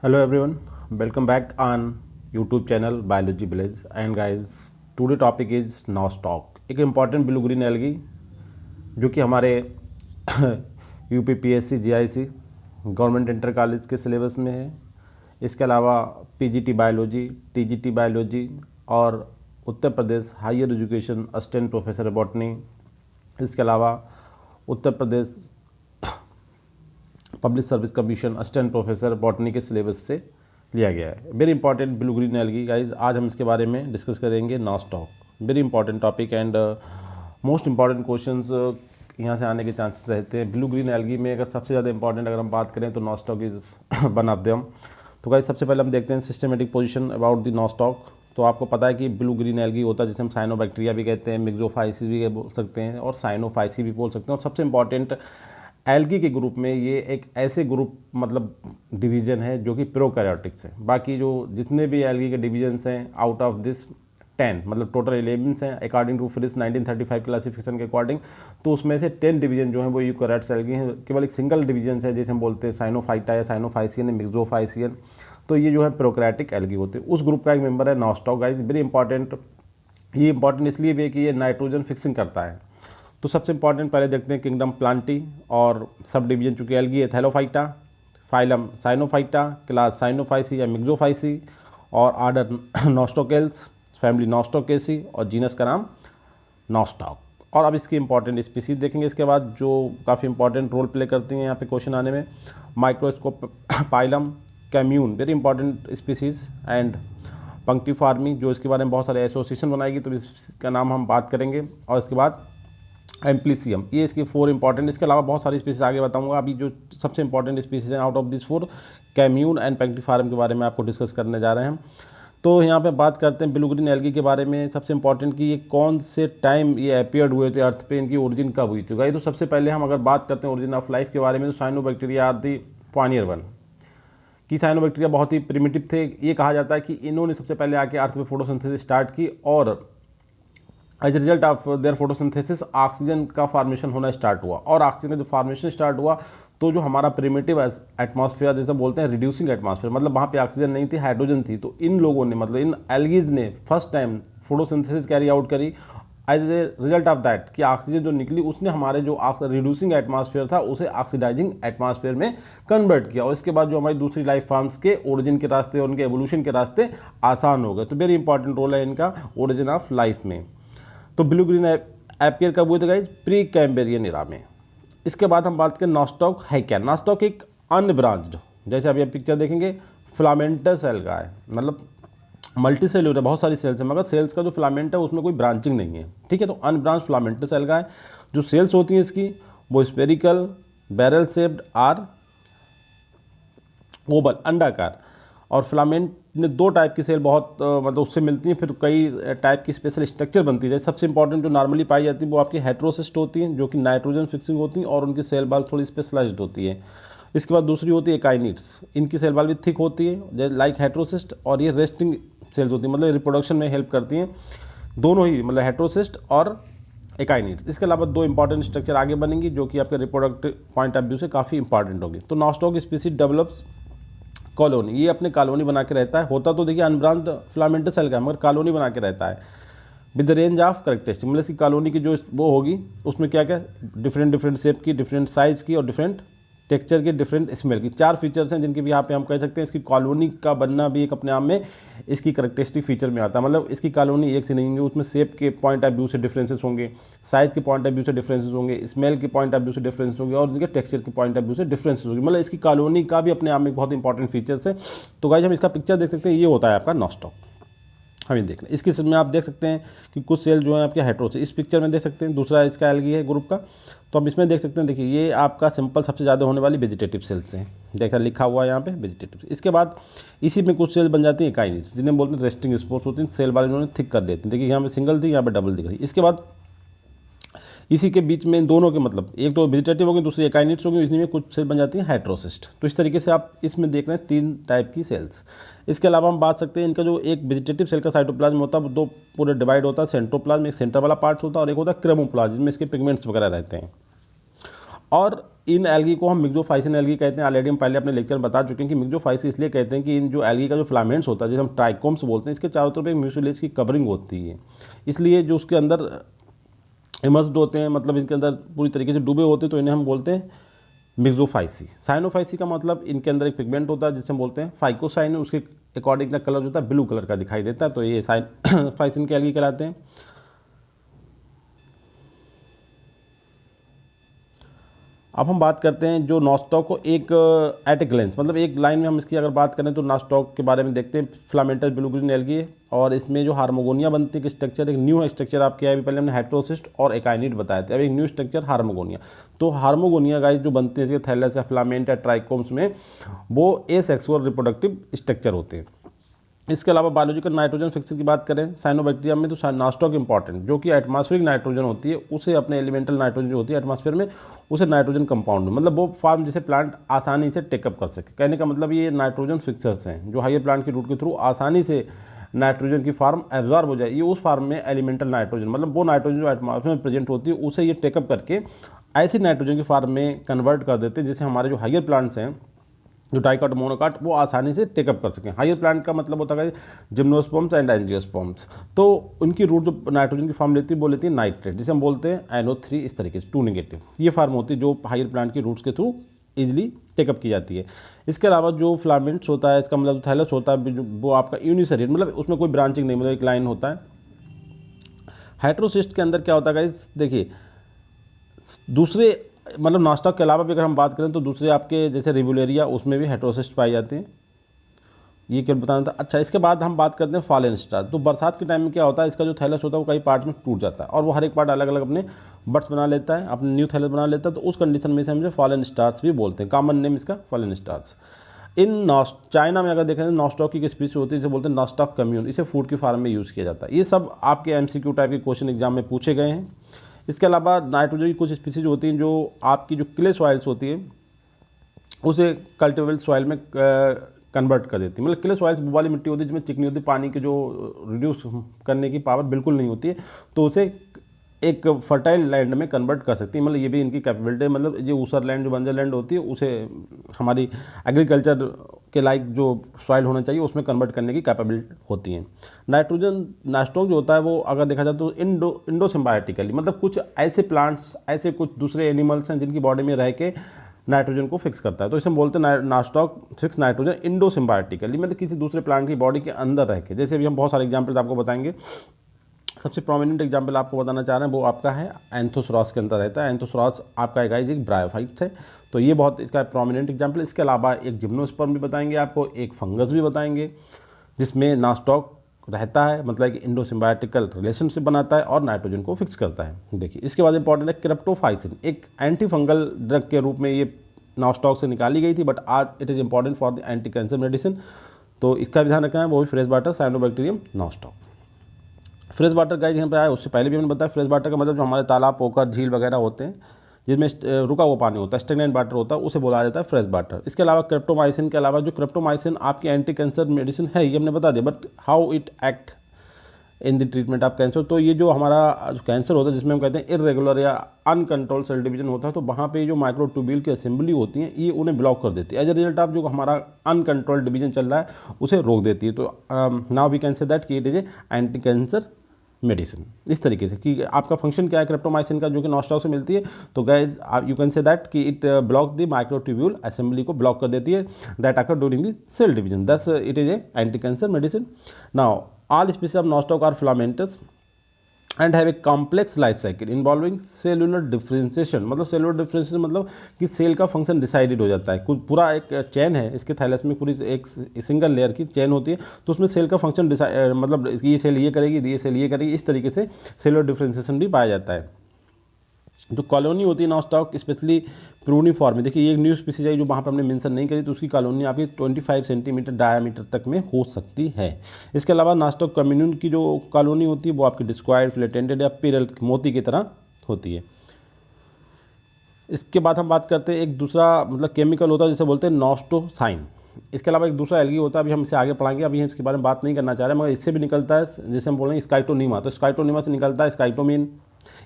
Hello everyone, welcome back on YouTube channel Biology Village and guys today topic is nostoc एक important blue green algae जो कि हमारे UPPSC GIC government inter college के syllabus में है। इसके अलावा पीजीटी बायोलॉजी, टीजीटी बायोलॉजी और Uttar Pradesh higher education assistant professor botany, इसके अलावा Uttar Pradesh public service commission assistant professor botany के सिलेबस से लिया गया है। Very important blue green algae guys, आज हम इसके बारे में डिस्कस करेंगे nostoc. Very important topic and most important questions यहाँ से आने के चांसेस रहते हैं। ब्लू ग्रीन एल्गी में अगर सबसे ज़्यादा इंपॉर्टेंट अगर हम बात करें तो nostoc is one of them. तो गाइज सबसे पहले हम देखते हैं systematic position about the nostoc. तो आपको पता है कि ब्लू ग्रीन एल्गी होता है जिसे हम साइनोबैक्टीरिया भी कहते हैं, मिक्सोफाइसिस भी बोल सकते हैं और साइनोफाइसी भी बोल सकते हैं। और सबसे इंपॉर्टेंट एल्गी के ग्रुप में ये एक ऐसे ग्रुप मतलब डिवीजन है जो कि प्रोकैरियोटिक्स है। बाकी जो जितने भी एल्गी के डिवीजन्स हैं आउट ऑफ दिस 10 मतलब टोटल 11 हैं अकॉर्डिंग टू फिरिस 1935 क्लासिफिकेशन के अकॉर्डिंग। तो उसमें से 10 डिवीजन जो है वो यूकैरियोट्स एल्गी हैं। केवल एक सिंगल डिवीजन है जैसे हम बोलते हैं साइनोफाइटा या साइनोफाइसियन या मिक्सोफाइसियन। तो ये जो है प्रोकैरियोटिक एल्गी होते हैं। उस ग्रुप का एक मेंबर है नॉस्टॉक गाइस। वेरी इंपॉर्टेंट, ये इंपॉर्टेंट इसलिए भी है कि ये नाइट्रोजन फिक्सिंग करता है। तो सबसे इंपॉर्टेंट पहले देखते हैं किंगडम प्लांटी और सब डिवीजन चूँकि एल्गी है थैलोफाइटा, फाइलम साइनोफाइटा, क्लास साइनोफाइसी या मिक्सोफाइसी और आर्डर नॉस्टोकेल्स, फैमिली नॉस्टोकेसी और जीनस का नाम नॉस्टॉक। और अब इसकी इंपॉर्टेंट स्पीसीज देखेंगे इसके बाद जो काफ़ी इंपॉर्टेंट रोल प्ले करती हैं यहाँ पे क्वेश्चन आने में। माइक्रोस्कोप पाइलम कैम्यून वेरी इंपॉर्टेंट स्पीसीज एंड पंक्टिफार्मी जो इसके बारे में बहुत सारे एसोसिएशन बनाएगी तो इसका नाम हम बात करेंगे। और इसके बाद एम्प्लीसियम, ये इसकी 4 इंपॉर्टेंट। इसके अलावा बहुत सारी स्पीसीज आगे बताऊंगा। अभी जो सबसे इंपॉर्टेंट स्पीसीज हैं आउट ऑफ दिस 4 कैम्यून एंड पंक्टिफार्म के बारे में आपको डिस्कस करने जा रहे हैं। तो यहाँ पे बात करते हैं ब्लू ग्रीन एल्गी के बारे में। सबसे इंपॉर्टेंट कि ये कौन से टाइम ये अपीयर्ड हुए थे अर्थ पे, इनकी ओरिजिन कब हुई थी गाइस। तो सबसे पहले हम अगर बात करते हैं ओरिजिन ऑफ लाइफ के बारे में तो cyanobacteria are the pioneer one कि साइनोबैक्टीरिया बहुत ही प्रिमिटिव थे। ये कहा जाता है कि इन्होंने सबसे पहले आके अर्थ पे फोटोसिंथेसिस स्टार्ट की और as a result of their photosynthesis oxygen का फॉर्मेशन होना स्टार्ट हुआ। और ऑक्सीजन का जो फॉर्मेशन स्टार्ट हुआ तो जो हमारा प्रिमिटिव एटमॉस्फेयर जैसे बोलते हैं रिड्यूसिंग एटमॉस्फेयर, मतलब वहाँ पे ऑक्सीजन नहीं थी, हाइड्रोजन थी। तो इन लोगों ने मतलब इन एल्गीज ने first time photosynthesis carry out करी। As a result of that कि ऑक्सीजन जो निकली उसने हमारे जो रिड्यूसिंग एटमॉस्फेयर था उसे ऑक्सीडाइजिंग एटमॉस्फेयर में कन्वर्ट किया। और इसके बाद जो हमारी दूसरी लाइफ फॉर्म्स के ओरिजिन के रास्ते और उनके एवोल्यूशन के रास्ते आसान हो गए। तो वेरी इंपॉर्टेंट रोल है इनका ओरिजिन ऑफ लाइफ में। तो ब्लू ग्रीन एपियर कब हुए थे गाइज? प्री कैम्ब्रियन एरा में। इसके बाद हम बात करें नॉस्टॉक है क्या। नॉस्टॉक एक अनब्रांच्ड, जैसे अभी आप पिक्चर देखेंगे फिलामेंटस एल्गा है, मतलब मल्टी सेल्यूलर है, बहुत सारी सेल्स हैं मगर सेल्स का जो फिलामेंट है उसमें कोई ब्रांचिंग नहीं है। ठीक है, तो अनब्रांच फिलामेंटस एल्गा है। जो सेल्स होती हैं इसकी वो spherical, barrel shaped or oval अंडाकार। और फिलामेंट ने 2 टाइप की सेल बहुत मतलब उससे मिलती हैं, फिर कई टाइप की स्पेशल स्ट्रक्चर बनती है। सबसे इंपॉर्टेंट जो नॉर्मली पाई जाती है वो आपकी हेट्रोसिस्ट होती हैं जो कि नाइट्रोजन फिक्सिंग होती हैं और उनकी सेल बाल थोड़ी स्पेशलाइज्ड होती है। इसके बाद दूसरी होती है एकाइनिट्स, इनकी सेल बाल भी थिक होती है जैसे लाइक हेट्रोसिस्ट, और ये रेस्टिंग सेल्स होती हैं मतलब रिप्रोडक्शन में हेल्प करती हैं दोनों ही, मतलब हेट्रोसिस्ट और एकाइनिट्स। इसके अलावा 2 इंपॉर्टेंट स्ट्रक्चर आगे बनेंगी जो कि आपके रिप्रोडक्टिव पॉइंट ऑफ व्यू से काफ़ी इंपॉर्टेंट होगी। तो नॉस्टॉक स्पीसीज डेवलप्स कॉलोनी, ये अपने कॉलोनी बना के रहता है। होता तो देखिए अनब्रांच्ड फिलामेंटस एल्गा मगर कॉलोनी बना के रहता है विद रेंज ऑफ करेक्टरिस्टिक, मतलब इसकी कॉलोनी की जो वो होगी उसमें क्या क्या डिफरेंट शेप की, डिफरेंट साइज़ की और डिफरेंट टेक्सचर की, डिफरेंट स्मेल की 4 फीचर्स हैं जिनके भी यहाँ पे हम कह सकते हैं। इसकी कॉलोनी का बनना भी एक अपने आप में इसकी करेक्टरिस्टिक फीचर में आता है। मतलब इसकी कॉलोनी एक से नहीं होंगी, उसमें शेप के पॉइंट ऑफ व्यू से डिफरेंसेस होंगे, साइज़ के पॉइंट ऑफ व्यू से डिफरेंसेस होंगे, स्मेल के पॉइंट ऑफ व्यू से डिफरेंस होंगे और उनके टेक्सचर के पॉइंट ऑफ व्यू से डिफरेंसेस होंगे। मतलब इसकी कॉलोनी का भी अपने आप में बहुत इंपॉर्टेंट फीचर्स है। तो गाइस हम इसका पिक्चर देख सकते हैं, ये होता है आपका नॉस्टॉक। हमें देखना इसकी में आप देख सकते हैं कि कुछ सेल जो है आपके हेट्रो से इस पिक्चर में देख सकते हैं। दूसरा इसका एल्गी है ग्रुप का, तो अब इसमें देख सकते हैं, देखिए ये आपका सिंपल सबसे ज़्यादा होने वाली वेजिटेटिव सेल्स हैं, देखा लिखा हुआ है यहाँ पे वेजिटेटिव। इसके बाद इसी में कुछ सेल बन जाती हैं एकाइनिट्स जिन्हें बोलते हैं रेस्टिंग स्पोर्स होती हैं, सेल वाले इन्होंने थिक कर देते हैं। देखिए यहाँ पे सिंगल थी, यहाँ पे डबल दिख रही है। इसके बाद इसी के बीच में दोनों के मतलब एक तो वेजिटेटिव होगी दूसरी एकाइनिट्स होगी, इसी में कुछ सेल बन जाती हैं हाइड्रोसिस्ट। तो इस तरीके से आप इसमें देख रहे हैं 3 टाइप की सेल्स। इसके अलावा हम बात सकते हैं इनका जो एक वेजिटेटिव सेल का साइटोप्लाज्म होता है वो 2 पूरे डिवाइड होता है। सेंट्रोप्लाज्म एक सेंटर वाला पार्ट होता है और एक होता है क्रेमोप्लाज्म जिसमें इसके पिगमेंट्स वगैरह रहते हैं। और इन एल्गी को हम मिक्सोफाइसिन एल्गी कहते हैं। ऑलरेडी हम पहले अपने लेक्चर में बता चुके हैं कि मिक्सोफाइसिन इसलिए कहते हैं कि इन जो एल्गी का जो फिलामेंट्स होता है, जिसे हम ट्राइकोम्स बोलते हैं, इसके चारों तरफ एक म्यूसिलेज की कवरिंग होती है, इसलिए जो उसके अंदर इमर्स्ड होते हैं, मतलब इनके अंदर पूरी तरीके से डूबे होते हैं, तो इन्हें हम बोलते हैं मिक्सोफाइसी। साइनोफाइसी का मतलब इनके अंदर एक पिगमेंट होता है जिसे हम बोलते हैं फाइकोसाइन, उसके अकॉर्डिंग का कलर होता है ब्लू कलर का दिखाई देता है, तो ये साइनोफाइसिन के एल्गी कहलाते हैं। अब हम बात करते हैं जो नॉस्टॉक को एक एट ए ग्लेंस, मतलब एक लाइन में हम इसकी अगर बात करें तो नॉस्टॉक के बारे में देखते हैं। फिलामेंटस ब्लू ग्रीन एल्गी है और इसमें जो हार्मोगोनिया बनती है स्ट्रक्चर, एक न्यू स्ट्रक्चर आपके अभी पहले हमने हेट्रोसिस्ट और एकाइनिड बताए थे, अब एक न्यू स्ट्रक्चर हार्मोगोनिया। तो हार्मोगोनिया गाइस जो बनते हैं इसके थैलस या फिलामेंट या ट्राइकोम्स में, वो एसेक्सुअल रिप्रोडक्टिव स्ट्रक्चर होते हैं। इसके अलावा बायोलॉजिकल नाइट्रोजन फिक्सर की बात करें साइनोबैक्टीरिया में, तो नॉस्टॉक इंपॉर्टेंट, जो कि एटमॉस्फेरिक नाइट्रोजन होती है उसे अपने एलिमेंटल नाइट्रोजन जो होती है एटमॉस्फेयर में, उसे नाइट्रोजन कंपाउंड में, मतलब वो फॉर्म जिसे प्लांट आसानी से टेकअप कर सके। कहने का मतलब ये नाइट्रोजन फिक्सर्स हैं जो हायर प्लांट की रूट के थ्रू आसानी से नाइट्रोजन की फार्म एब्जॉर्ब हो जाए, ये उस फार्म में एलिमेंटल नाइट्रोजन, मतलब वो नाइट्रोजन जो एटमॉस्फेयर में प्रेजेंट होती है उसे ये टेकअप करके ऐसी नाइट्रोजन की फार्म में कन्वर्ट कर देते हैं जिससे हमारे जो हायर प्लांट्स हैं, जो डाइकाट मोनोकाट, वो आसानी से टेकअप कर सकें। हायर प्लांट का मतलब होता है जिम्नोस्पर्म्स एंड एंजियोस्पर्म्स, तो उनकी रूट जो नाइट्रोजन की फॉर्म लेती है वो लेती है नाइट्रेट, जिसे हम बोलते हैं NO3, इस तरीके से 2 नेगेटिव, ये फार्म होती है जो हायर प्लांट की रूट्स के थ्रू इजीली टेकअप की जाती है। इसके अलावा जो फिलामेंट्स होता है, इसका मतलब थैलस होता है वो आपका यूनिसेरियल, मतलब उसमें कोई ब्रांचिंग नहीं, मतलब एक लाइन होता है। हेट्रोसिस्ट के अंदर क्या होता है गाइस, देखिए दूसरे मतलब नॉस्टॉक के अलावा भी अगर हम बात करें तो दूसरे आपके जैसे रिवुलेरिया, उसमें भी हेट्रोसिस्ट पाए जाते हैं, ये क्या बताना था। अच्छा, इसके बाद हम बात करते हैं फॉलन स्टार। तो बरसात के टाइम में क्या होता है, इसका जो थैलस होता है वो कई पार्ट में टूट जाता है और वो हर एक पार्ट अलग अलग अपने बर्ड्स बना लेता है, अपने न्यू थैलस बना लेता है, तो उस कंडीशन में से हम फॉलन स्टार्स भी बोलते हैं, कॉमन नेम इसका फॉलन स्टार्स। इन चाइना में अगर देखें तो नॉस्टॉक की स्पीशीज होती है, इसे बोलते हैं नॉस्टॉक कम्यून, इसे फूड की फार्म में यूज़ किया जाता है। ये सब आपके MCQ टाइप के क्वेश्चन एग्जाम में पूछे गए हैं। इसके अलावा नाइट्रोजन की कुछ स्पीसीज होती हैं जो आपकी जो क्ले सॉइल्स होती है उसे कल्टिवेबल सॉइल में कन्वर्ट कर देती है। मतलब क्ले सॉइल्स वो वाली मिट्टी होती है जिसमें चिकनी होती है, पानी की जो रिड्यूस करने की पावर बिल्कुल नहीं होती है, तो उसे एक फर्टाइल लैंड में कन्वर्ट कर सकती है। मतलब ये भी इनकी कैपेबिलिटी है, मतलब ये ऊसर लैंड जो बंजर लैंड होती है उसे हमारी एग्रीकल्चर के लाइक जो सॉइल होना चाहिए उसमें कन्वर्ट करने की कैपेबिलिटी होती है। नॉस्टॉक जो होता है वो अगर देखा जाए तो इंडोसिम्बायोटिकली, मतलब कुछ ऐसे प्लांट्स, ऐसे कुछ दूसरे एनिमल्स हैं जिनकी बॉडी में रह के नाइट्रोजन को फिक्स करता है, तो इसे हम बोलते हैं नॉस्टॉक फिक्स नाइट्रोजन इंडोसिम्बायोटिकली, मतलब किसी दूसरे प्लांट की बॉडी के अंदर रह के। जैसे अभी हम बहुत सारे एग्जाम्पल्स आपको बताएंगे। सबसे प्रोमिनेंट एग्जाम्पल आपको बताना चाह रहे हैं वो आपका है एंथोसॉरस के अंदर रहता है। एंथोसॉरस आपका एक ब्रायोफाइट्स है, तो ये बहुत इसका प्रोमिनेंट एग्जाम्पल। इसके अलावा एक जिम्नोस्पर्म भी बताएंगे आपको, एक फंगस भी बताएंगे जिसमें नॉस्टॉक रहता है, मतलब एक इंडोसिम्बायोटिकल रिलेशनशिप बनाता है और नाइट्रोजन को फिक्स करता है। देखिए इसके बाद इंपॉर्टेंट है क्रिप्टोफाइसिन, एक एंटी फंगल ड्रग के रूप में ये नॉस्टॉक से निकाली गई थी, बट आज it is important for the anti cancer medicine, तो इसका भी ध्यान रखना है। वो भी fresh water cyanobacterium nostoc. Fresh water guys यहाँ पे आया, उससे पहले भी मैंने बताया फ्रेश वाटर का मतलब जो हमारे तालाब, पोखर, झील वगैरह होते हैं जिसमें रुका हुआ पानी होता है, स्टेगनेंट वाटर होता है, उसे बोला जाता है फ्रेश वाटर। इसके अलावा क्रिप्टोमाइसिन के अलावा जो क्रिप्टोमाइसिन आपकी एंटी कैंसर मेडिसिन है, ये हमने बता दिया, but how it act in the treatment of cancer. तो ये जो हमारा जो कैंसर होता है जिसमें हम कहते हैं इरेगुलर या अनकंट्रोल सेल डिवीजन होता है, तो वहाँ पे जो माइक्रोट्यूब्यूल की असेंबली होती है ये उन्हें ब्लॉक कर देती है। एज ए रिजल्ट ऑफ जो हमारा अनकंट्रोल्ड डिवीजन चल रहा है उसे रोक देती है। तो now we can say that कि it is a anti cancer medicine. इस तरीके से कि आपका फंक्शन क्या है क्रिप्टोमाइसिन का, जो कि नॉस्टॉक से मिलती है, तो guys you can say that कि it block the microtubule assembly को ब्लॉक कर देती है that occur during the cell division, thus it is a anti cancer medicine. Now all species of nostoc are filamentous and have a complex life cycle involving cellular differentiation। मतलब cellular differentiation मतलब कि cell का function decided हो जाता है। कुछ पूरा एक चेन है इसके थैलस में, पूरी एक सिंगल लेयर की चेन होती है, तो उसमें सेल का फंक्शन मतलब ये सेल ये करेगी, ये सेल ये करेगी, इस तरीके से सेलुलर डिफरेंशिएशन भी पाया जाता है। जो कॉलोनी होती है नॉस्टॉक स्पेशली प्रूनिफॉर्म में, देखिए ये एक न्यू स्पीसीज है जो वहाँ पर हमने मेंशन नहीं करी, तो उसकी कॉलोनी आपकी 25 सेंटीमीटर डायामीटर तक में हो सकती है। इसके अलावा नॉस्टॉक कम्युनिन की जो कॉलोनी होती है वो आपकी डिस्क्वायर्ड, फ्लेटेंडेड या पिरल मोती की तरह होती है। इसके बाद हम बात करते हैं एक दूसरा मतलब केमिकल होता है जिसे बोलते हैं नॉस्टोसाइन। इसके अलावा एक दूसरा एल्गी होता है, अभी हम इसे आगे पढ़ाएंगे, अभी हम इसके बारे में बात नहीं करना चाह रहे, मगर इससे भी निकलता है जिसे हम बोलेंगे स्काइटोनीमा। तो स्काइटोनीमा से निकलता है स्काइटोमीन,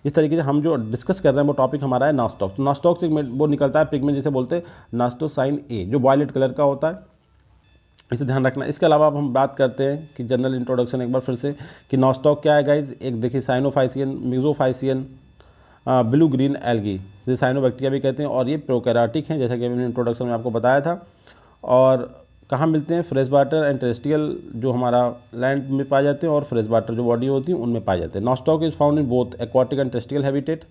इस तरीके से हम जो डिस्कस कर रहे हैं वो टॉपिक हमारा है नास्टॉक। तो नास्टॉक से वो निकलता है पिगमेंट जिसे बोलते हैं नास्टोसाइन ए, जो वायलेट कलर का होता है, इसे ध्यान रखना। इसके अलावा अब हम बात करते हैं कि जनरल इंट्रोडक्शन एक बार फिर से कि नास्टॉक क्या है गाइज। एक देखिए साइनोफाइसियन, मिजोफाइसियन, ब्लू ग्रीन एल्गी, जिसे साइनोबैक्टीरिया भी कहते हैं, और ये प्रोकैरियोटिक हैं जैसा कि मैंने इंट्रोडक्शन में आपको बताया था। और कहाँ मिलते हैं? फ्रेश वाटर एंड टेरेस्ट्रियल, जो हमारा लैंड में पाए जाते हैं, और फ्रेश वाटर जो बॉडी होती है उनमें पाए जाते हैं। Nostoc is found in both aquatic and terrestrial habitat,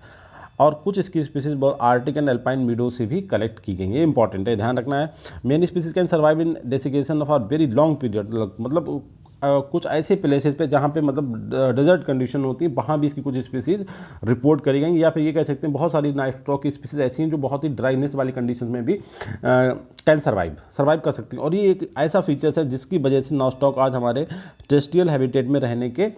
और कुछ इसकी स्पीसीज बहुत आर्टिक एंड अल्पाइन मीडो से भी कलेक्ट की गई हैं। ये इंपॉर्टेंट है, ध्यान रखना है। Many species can survive in desiccation of or very long period, मतलब कुछ ऐसे प्लेसेस पे जहाँ पे मतलब डेजर्ट कंडीशन होती है वहाँ भी इसकी कुछ स्पीसीज रिपोर्ट करी गई, या फिर ये कह सकते हैं बहुत सारी नास्टॉक की स्पीसीज ऐसी हैं जो बहुत ही ड्राइनेस वाली कंडीशन में भी कैन सर्वाइव कर सकती हैं। और ये एक ऐसा फीचर्स है जिसकी वजह से नास्टॉक आज हमारे टेरेस्ट्रियल हैबिटेट में रहने के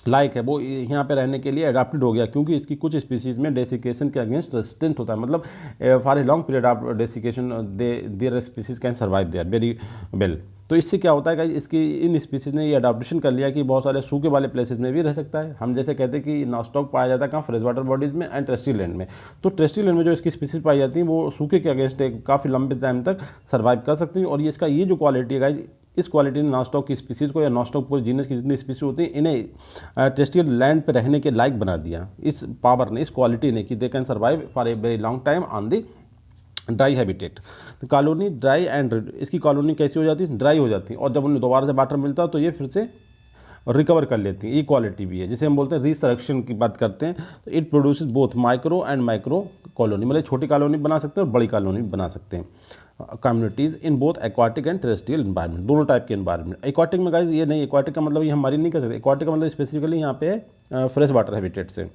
लाइक है, वो यहाँ पे रहने के लिए अडाप्टेड हो गया, क्योंकि इसकी कुछ स्पीसीज में डेसिकेशन के अगेंस्ट रेजिस्टेंट होता है। मतलब for a long period of desiccation their species can survive there very well. तो इससे क्या होता है कि इसकी इन स्पीसीज ने ये अडाप्टेशन कर लिया कि बहुत सारे सूखे वाले प्लेसेस में भी रह सकता है। हम जैसे कहते हैं कि नास्टॉक पाया जाता है कहाँ? फ्रेश वाटर बॉडीज़ में एंड टेरेस्ट्रियल लैंड में। तो टेरेस्ट्रियल लैंड में जो इसकी स्पीसीज पाई जाती हैं वो सूखे के अगेंस्ट काफ़ी लंबे टाइम तक सर्वाइव कर सकती हैं। और ये इसका ये जो क्वालिटी है गाइज, इस क्वालिटी ने नास्टॉक की स्पीसीज को, या नास्टॉक पूरे जीनस की जितनी स्पीसीज होती हैं, इन्हें टेरेस्ट्रियल लैंड पे रहने के लायक बना दिया इस पावर ने, इस क्वालिटी ने, कि they can survive for a very long time on the dry habitat. तो कॉलोनी ड्राई एंड, इसकी कॉलोनी कैसी हो जाती है? ड्राई हो जाती है, और जब उन्हें दोबारा से वाटर मिलता है तो ये फिर से रिकवर कर लेती हैं। ये क्वालिटी भी है जिसे हम बोलते हैं रिसरेक्शन की बात करते हैं। तो it produces both micro and micro colony, मतलब छोटी कॉलोनी बना सकते हैं और बड़ी कॉलोनी बना सकते हैं communities in both aquatic and terrestrial environment, दोनों टाइप के एनवायरनमेंट। एक्वाटिक में गाइज ये नहीं, एक्वाटिक का मतलब ये हम मरीन नहीं कर सकते, एक्वाटिक का मतलब स्पेसिफिकली यहाँ पे फ्रेश वाटर हैबिटेट से।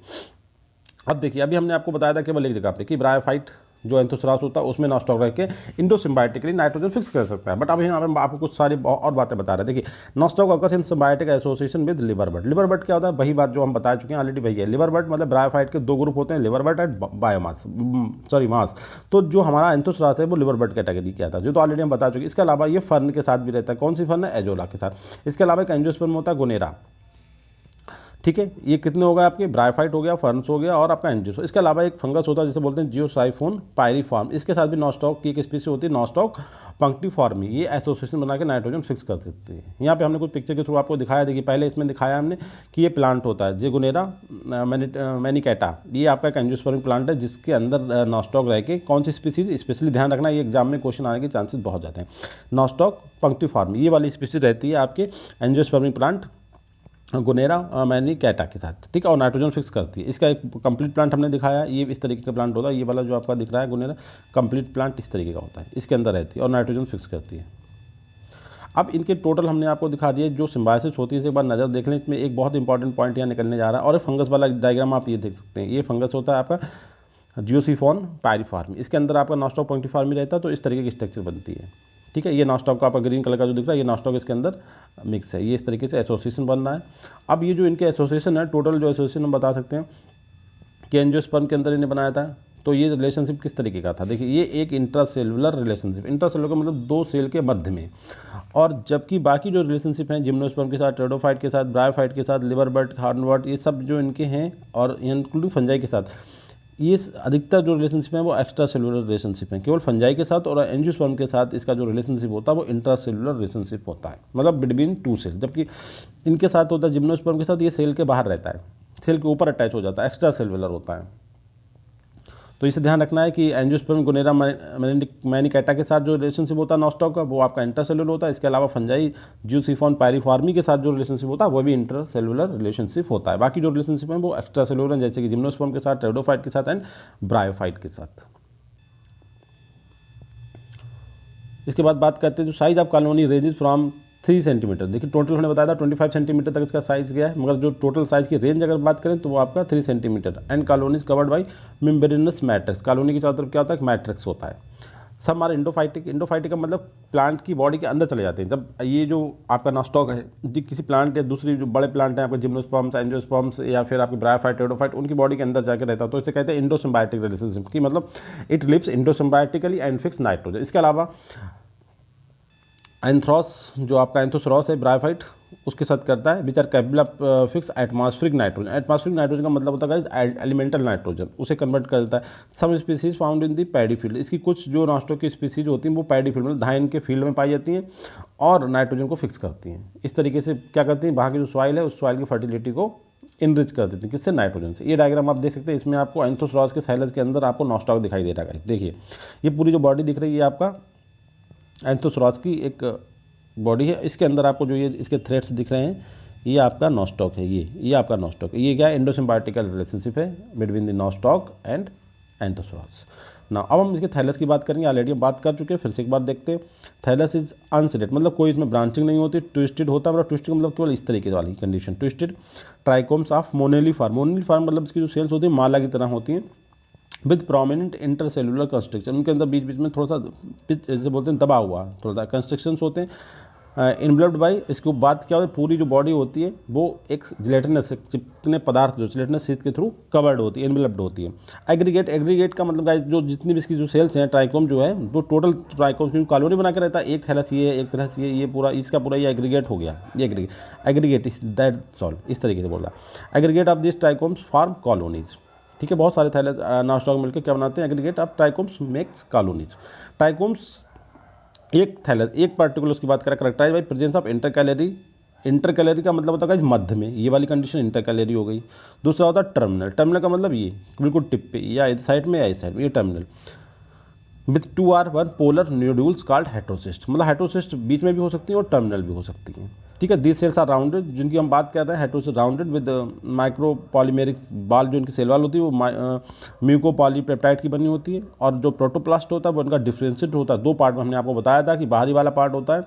अब देखिए, अभी हमने आपको बताया था केवल एक जगह पे कि ब्रायोफाइट जो एंथोसरास होता है उसमें नास्टॉक रह के इंडोसिम्बायोटिकली नाइट्रोजन फिक्स कर सकता है। बट अभी यहाँ पे आपको कुछ सारी और बातें बता रहे हैं। देखिए, Nostoc occurs in symbiotic association with liver bird. Liver bird क्या होता है? वही बात जो हम बता चुके हैं ऑलरेडी, वही है। लिवर बर्ड मतलब ब्रायोफाइट के दो ग्रुप होते हैं, लिवर बर्ड एंड बायोमास, मास। तो जो हमारा एंथोसरास है वो लिवर बर्ड कैटेगरी का था, जो तो ऑलरेडी हम बता चुके हैं। इसके अलावा ये फर्न के साथ भी रहता है। कौन सी फर्न है? एजोला के साथ। इसके अलावा एक एंजियोस्पर्म होता है गोनेरा, ठीक है। ये कितने हो गए आपके? ब्रायोफाइट हो गया, फर्न्स हो गया, और आपका एंजियोस। इसके अलावा एक फंगस होता है जिसे बोलते हैं जियोसाइफोन पायरीफॉर्म। इसके साथ भी नास्टॉक की एक स्पीसीज होती है नास्टॉक पंक्टिफॉर्मी। ये एसोसिएशन बना के नाइट्रोजन फिक्स कर सकती है। यहाँ पे हमने कुछ पिक्चर के थ्रू आपको दिखाया। देखिए, पहले इसमें दिखाया हमने कि ये प्लांट होता है जेगोनेरा मैनिकैटा। ये आपका एक एंजियोस्पर्मिक प्लांट है जिसके अंदर नास्टॉक रह के, कौन सी स्पीसीज? स्पेशली ध्यान रखना, ये एग्जाम में क्वेश्चन आने के चांसेस बहुत ज़्यादा हैं। नास्टॉक पंक्टिफॉर्मी ये वाली स्पीसीज रहती है आपके एंजियोस्पर्मिक प्लांट गोनेरा मैनिकैटा के साथ, ठीक है, और नाइट्रोजन फिक्स करती है। इसका एक कंप्लीट प्लांट हमने दिखाया, ये इस तरीके का प्लांट होता है। ये वाला जो आपका दिख रहा है गोनेरा कंप्लीट प्लांट इस तरीके का होता है, इसके अंदर रहती है और नाइट्रोजन फिक्स करती है। अब इनके टोटल हमने आपको दिखा दिए जो सिम्बायोसिस होती है। एक बार नज़र देख लें, इसमें एक बहुत इंपॉर्टेंट पॉइंट यहाँ निकलने जा रहा है। और फंगस वाला डायग्राम आप ये देख सकते हैं। ये फंगस होता है आपका जियोसिफोन पायरीफॉर्मी। इसके अंदर आपका नास्टॉक पंक्टिफॉर्मी रहता है, तो इस तरीके की स्ट्रक्चर बनती है, ठीक है। ये नास्टॉक का आपका ग्रीन कलर का जो दिख रहा है, ये नास्टॉक इसके अंदर मिक्स है। ये इस तरीके से एसोसिएशन बन रहा है। अब ये जो इनके एसोसिएशन है, टोटल जो एसोसिएशन हम बता सकते हैं कि एंजियोस्पर्म के अंदर इन्हें बनाया था। तो ये रिलेशनशिप किस तरीके का था? देखिए, ये एक इंट्रासेलुलर रिलेशनशिप, इंट्रासेलुलर का मतलब दो सेल के मध्य में। और जबकि बाकी जो रिलेशनशिप हैं जिम्नोस्पर्म के साथ, टेरिडोफाइट के साथ, ब्रायोफाइट के साथ, लिवर बर्ड, हार्नवर्ट, ये सब जो इनके हैं, और इंक्लूडिंग फंजाई के साथ, ये अधिकतर जो रिलेशनशिप है वो एक्स्ट्रा सेलुलर रिलेशनशिप है। केवल फंजाई के साथ और एंजियोस्पर्म के साथ इसका जो रिलेशनशिप होता है वो इंट्रासेलुलर रिलेशनशिप होता है, मतलब बिटवीन टू सेल। जबकि इनके साथ होता है जिम्नोस्पर्म के साथ, ये सेल के बाहर रहता है, सेल के ऊपर अटैच हो जाता है, एक्स्ट्रा सेलुलर होता है। तो इसे ध्यान रखना है कि एंजियोस्पर्म गोनेरा मैनिकैटा के साथ जो रिलेशनशिप होता है नास्टॉक का, वो आपका इंटरसेलुलर होता है। इसके अलावा फंजाई जियोसिफोन पायरीफॉर्मी के साथ जो रिलेशनशिप होता है वो भी इंटरसेलुलर रिलेशनशिप होता है। बाकी जो रिलेशनशिप है वो एक्स्ट्रा सेलुलर हैं, जैसे कि जिम्नोस्पर्म के साथ, टेरिडोफाइट के साथ एंड ब्रायोफाइट के साथ। इसके बाद बात करते हैं जो size of colony ranges from 3 centimetre. देखिए, टोटल हमने बताया था 25 सेंटीमीटर तक इसका साइज़ गया है, मगर जो टोटल साइज़ की रेंज अगर बात करें तो वो आपका 3 centimetre. And colonies covered by membranes matrix. Colony की चारों तरफ क्या होता है? मैट्रिक्स होता है। सब हमारे इंडोफाइटिक, इंडोफाइटिक का मतलब प्लांट की बॉडी के अंदर चले जाते हैं। जब ये जो आपका नास्टॉक है, जो किसी प्लांट या दूसरी जो बड़े प्लांट हैं आपके जिम्नोस्पर्म्स, एंजियोस्पर्म्स या फिर आपके ब्रायोफाइट, टेरिडोफाइट, उनकी बॉडी के अंदर जाकर रहता है, तो इसे कहते हैं इंडोसिम्बायोटिक रिलेशनशिप की, मतलब it lives endosymbiotically and fix nitrogen. इसके अलावा एंथ्रोस जो आपका एंथोसरॉस है ब्रायोफाइट, उसके साथ करता है, which are capable of fix atmospheric nitrogen. Atmospheric nitrogen का मतलब होता है एलिमेंटल नाइट्रोजन, उसे कन्वर्ट कर देता है। Some species found in the paddy field, इसकी कुछ जो नॉस्टॉक की स्पीसीज होती हैं वो पैडी फील्ड मतलब धान के फील्ड में पाई जाती हैं और नाइट्रोजन को फिक्स करती हैं। इस तरीके से क्या करती हैं, वहाँ की जो सॉइल है उस सॉइल की फर्टिलिटी को इनरिच कर देती है, किससे, नाइट्रोजन से। ये डायग्राम आप देख सकते हैं, इसमें आपको एंथोसॉरस के साइलस के अंदर आपको नॉस्टॉक दिखाई दे रहा है। देखिए ये पूरी जो बॉडी दिख रही है आपका एंथोसॉरस की एक बॉडी है, इसके अंदर आपको जो ये इसके थ्रेड्स दिख रहे हैं ये आपका नॉस्टॉक है। ये आपका नॉस्टॉक है। ये क्या है, एंडोसिम्बायोटिकल रिलेशनशिप है बिटवीन द नॉस्टॉक एंड एंथोसॉरस। ना अब हम इसके थैलस की बात करेंगे, ऑलरेडी हम बात कर चुके हैं, फिर से एक बार देखते हैं। थैलस इज अनसेडेड मतलब कोई इसमें ब्रांचिंग नहीं होती, ट्विस्टेड होता है, मतलब ट्विस्टिंग मतलब केवल इस तरीके वाली condition, twisted trichomes of moniliform. Moniliform मतलब इसकी जो सेल्स होती है माला की तरह होती हैं, विद प्रोमिनेंट इंटरसेलुलर कंस्ट्रक्शन, उनके अंदर बीच बीच में थोड़ा सा जैसे बोलते हैं दबा हुआ थोड़ा सा कंस्ट्रक्शंस होते हैं। इनवेल्प्ड बाई, इसके बाद क्या होता है, पूरी जो बॉडी होती है वो एक जिलेटिनस चिपकने पदार्थ जो जिलेटिनस शीट के थ्रू कवर्ड होती है, इनवेल्प्ड होती है। एग्रीगेट का मतलब गाइस जो जितनी भी इसकी जो सेल्स हैं, ट्राइकोम जो है वो टोटल ट्राइकोम की कॉलोनी बना के रहता है। एक थैलस ये एक तरह से ये पूरा इसका पूरा ये एग्रीगेट हो गया, ये एग्रीगेट इस दैट सॉल्व, इस तरीके से बोल रहा। Aggregate of this trichomes form colonies, ठीक है। बहुत सारे थैलस नॉस्टॉक मिलकर क्या बनाते हैं, aggregate of trichomes makes colonies. Trichomes एक थैलस एक पर्टिकुलर उसकी बात करें, characterise by presence of intercalary. Intercalary का मतलब होता है मध्य में, ये वाली कंडीशन इंटरकैलरी हो गई। दूसरा होता है टर्मिनल, टर्मिनल का मतलब ये बिल्कुल टिप पे या इस साइड में या इस साइड में, ये terminal. With 2R1 polar nodules called heterocyst, मतलब हेट्रोसिस्ट बीच में भी हो सकती है और टर्मिनल भी हो सकती हैं, ठीक है। दीज सेल्स आर राउंडेड, जिनकी हम बात कर रहे हैं हेट्रोसिस्ट राउंडेड विद माइक्रोपॉलीमेरिक्स बाल, जो इनकी सेल वाल होती है वो म्यूकोपॉलीपेप्टाइड की बनी होती है। और जो प्रोटोप्लास्ट होता है वो इनका डिफ्रेंशिएट होता है, दो पार्ट में हमने आपको बताया था कि बाहरी वाला पार्ट होता है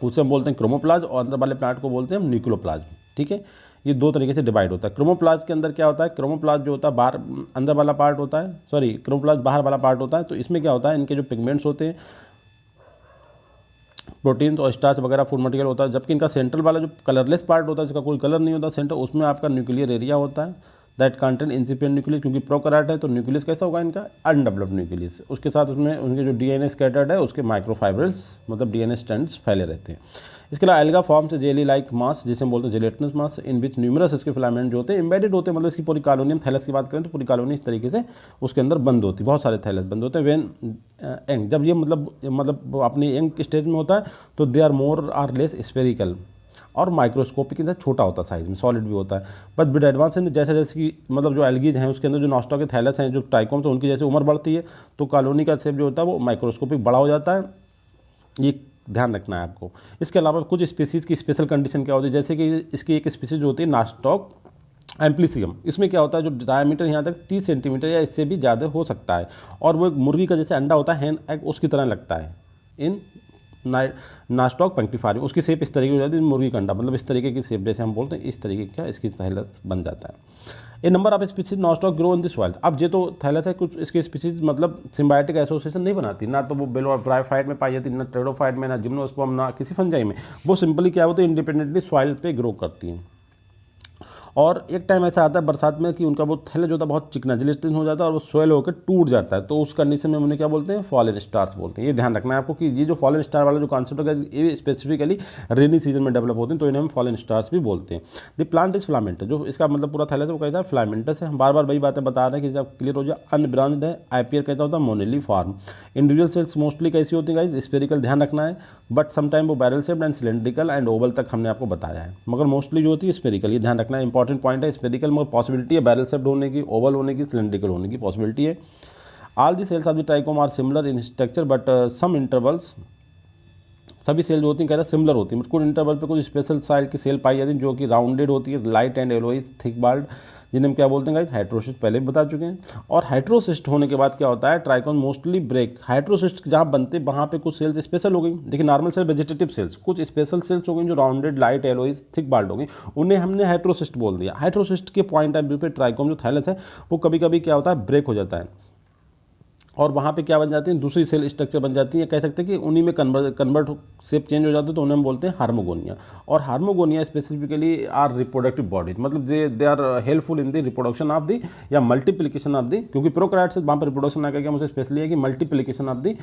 उसे हम बोलते हैं क्रोमोप्लाज्म और अंदर वाले पार्ट को बोलते हैं न्यूक्लियोप्लाज्म, ठीक है। ये दो तरीके से डिवाइड होता है। क्रोमोप्लाज्म के अंदर क्या होता है, क्रोमोप्लाज्म जो होता है बाहर अंदर वाला पार्ट होता है, सॉरी क्रोमोप्लाज्म बाहर वाला पार्ट होता है। तो इसमें क्या होता है, इनके जो पिगमेंट्स होते हैं, प्रोटीन्स और स्टार्च वगैरह फूड मटेरियल होता है। जबकि इनका सेंट्रल वाला जो कलरलेस पार्ट होता है, जिसका कोई कलर नहीं होता सेंटर, उसमें आपका न्यूक्लियर एरिया होता है दैट कंटेंट इंसिपिएंट न्यूक्लियस, क्योंकि प्रोकैरियोट है तो न्यूक्लियस कैसा होगा इनका, अनडेवलप्ड न्यूक्लियस। उसके साथ उसमें उनके जो डीएनए स्कैटर्ड है उसके माइक्रोफाइब्रिल्स मतलब डीएनए स्ट्रैंड्स फैले रहते हैं। इसके अलावा एल्गा फॉर्म से जेली लाइक मास, जिसे हम बोलते हैं जेलेटिनस मास, इन विच न्यूमरस इसके फिलामेंट जो होते हैं एम्बेडेड होते हैं, मतलब इसकी पूरी कॉलोनी, हम थैलस की बात करें तो पूरी कॉलोनी इस तरीके से उसके अंदर बंद होती है, बहुत सारे थैलस बंद होते हैं। वेन एंग, जब ये मतलब अपनी एंग स्टेज में होता है तो they are more or less spherical और माइक्रोस्कोपिक के साथ छोटा होता है साइज में, सॉलिड भी होता है। बट विद एडवांस इन जैसे जैसे कि मतलब जो एल्गीज हैं उसके अंदर जो नॉस्टॉक के थैलस हैं, जो ट्राइकोम्स हैं, उनकी जैसे उम्र बढ़ती है तो कॉलोनी का शेप जो होता है वो माइक्रोस्कोपिक बड़ा हो जाता है, ये ध्यान रखना है आपको। इसके अलावा कुछ स्पीसीज़ की स्पेशल कंडीशन क्या होती है, जैसे कि इसकी एक स्पीसीज होती है नॉस्टॉक एम्प्लीसियम। इसमें क्या होता है, जो डायमीटर यहाँ तक 30 सेंटीमीटर या इससे भी ज़्यादा हो सकता है, और वो एक मुर्गी का जैसे अंडा होता है हैन एग, उसकी तरह लगता है। इन नॉस्टॉक पंक्टिफारियम, उसकी शेप इस तरीके हो जाती है मुर्गी का अंडा, मतलब इस तरीके की शेप जैसे हम बोलते हैं, इस तरीके का इसकी थैलस बन जाता है। A number of species Nostoc grow in the soil. अब ये तो थैलस है, कुछ इसकी स्पीसीज मतलब सिम्बायोटिक एसोसिएशन नहीं बनाती, ना तो वो बेलोब्रायोफाइट में पाई जाती, ना टेरोफाइट में, ना जिम्नोस्पर्म, ना किसी फंजाई में। वो सिंपली क्या होती है, इंडिपेंडेंटली सॉइल पे ग्रो करती हैं। और एक टाइम ऐसा आता है बरसात में कि उनका वो थैलस जो होता है बहुत चिकना जिलेटिन हो जाता है और वो सोयल होकर टूट जाता है, तो उस कंडीशन में उन्हें क्या बोलते हैं, फॉलन स्टार्स बोलते हैं। ये ध्यान रखना है आपको कि ये जो फॉलन स्टार वाला जो कॉन्सेप्ट होगा ये स्पेसिफिकली रेनी सीजन में डेवलप होते हैं, तो इन्हें हम फॉलन स्टार्स भी बोलते हैं। द प्लांट इज फिलामेंटस, जो इसका मतलब पूरा थैलस है वो कहता है फिलामेंटस है। हम बार बार वही बातें बता रहे हैं कि जब क्लियर हो जाए। अनब्रांच्ड है, आईपीआर कहता होता है मोनेली फॉर्म। इंडिविजुअल सेल्स मोस्टली कैसी होती है गाइस, स्फेरिकल, ध्यान रखना है, बट समटाइम वो barrel shaped and cylindrical and Oval तक हमने आपको बताया है, मगर मोस्टली जो होती है स्फेरिकल, ये ध्यान रखना है, इंपॉर्टेंट पॉइंट है। स्फेरिकल मगर पॉसिबिलिटी है बैरल शेप्ड होने की, ओवल होने की, सिलेंड्रिकल होने की पॉसिबिलिटी है। All the cells of the trichome are similar in structure but some intervals, सभी सेल जो होती हैं कहते हैं सिमिलर होती हैं, बट कुछ इंटरवल पे कुछ स्पेशल साइल की सेल पाई जाती है जो कि राउंडेड होती है, light and yellowish thick bald, जिन्हें हम क्या बोलते हैं गाइस, हाइड्रोसिस्ट, पहले भी बता चुके हैं। और हाइड्रोसिस्ट होने के बाद क्या होता है, ट्राइकोन मोस्टली ब्रेक। हाइड्रोसिस्ट जहाँ बनते हैं वहाँ पे कुछ सेल्स स्पेशल हो गई, देखिए नॉर्मल सेल वेजिटेटिव सेल्स, कुछ स्पेशल सेल्स हो गई जो rounded light yellowish thick bald हो गई, उन्हें हमने हाइड्रोसिस्ट बोल दिया। हाइड्रोसिस्ट के पॉइंट ऑफ व्यू पे ट्राइकोम जो थैलस है वो कभी कभी क्या होता है, ब्रेक हो जाता है। और वहाँ पे क्या बन जाती है, दूसरी सेल स्ट्रक्चर बन जाती है, कह सकते हैं कि उन्हीं में कन्वर्ट शेप चेंज हो जाता है, तो उन्हें हम बोलते हैं हार्मोगोनिया। और hormogonia specifically are reproductive bodies, मतलब they are helpful in the reproduction of the या मल्टीप्लिकेशन ऑफ द, क्योंकि प्रोकैरियोट्स से वहाँ पर रिप्रोडक्शन आ गया, मुझे स्पेशली है कि मल्टीप्लिकेशन ऑफ द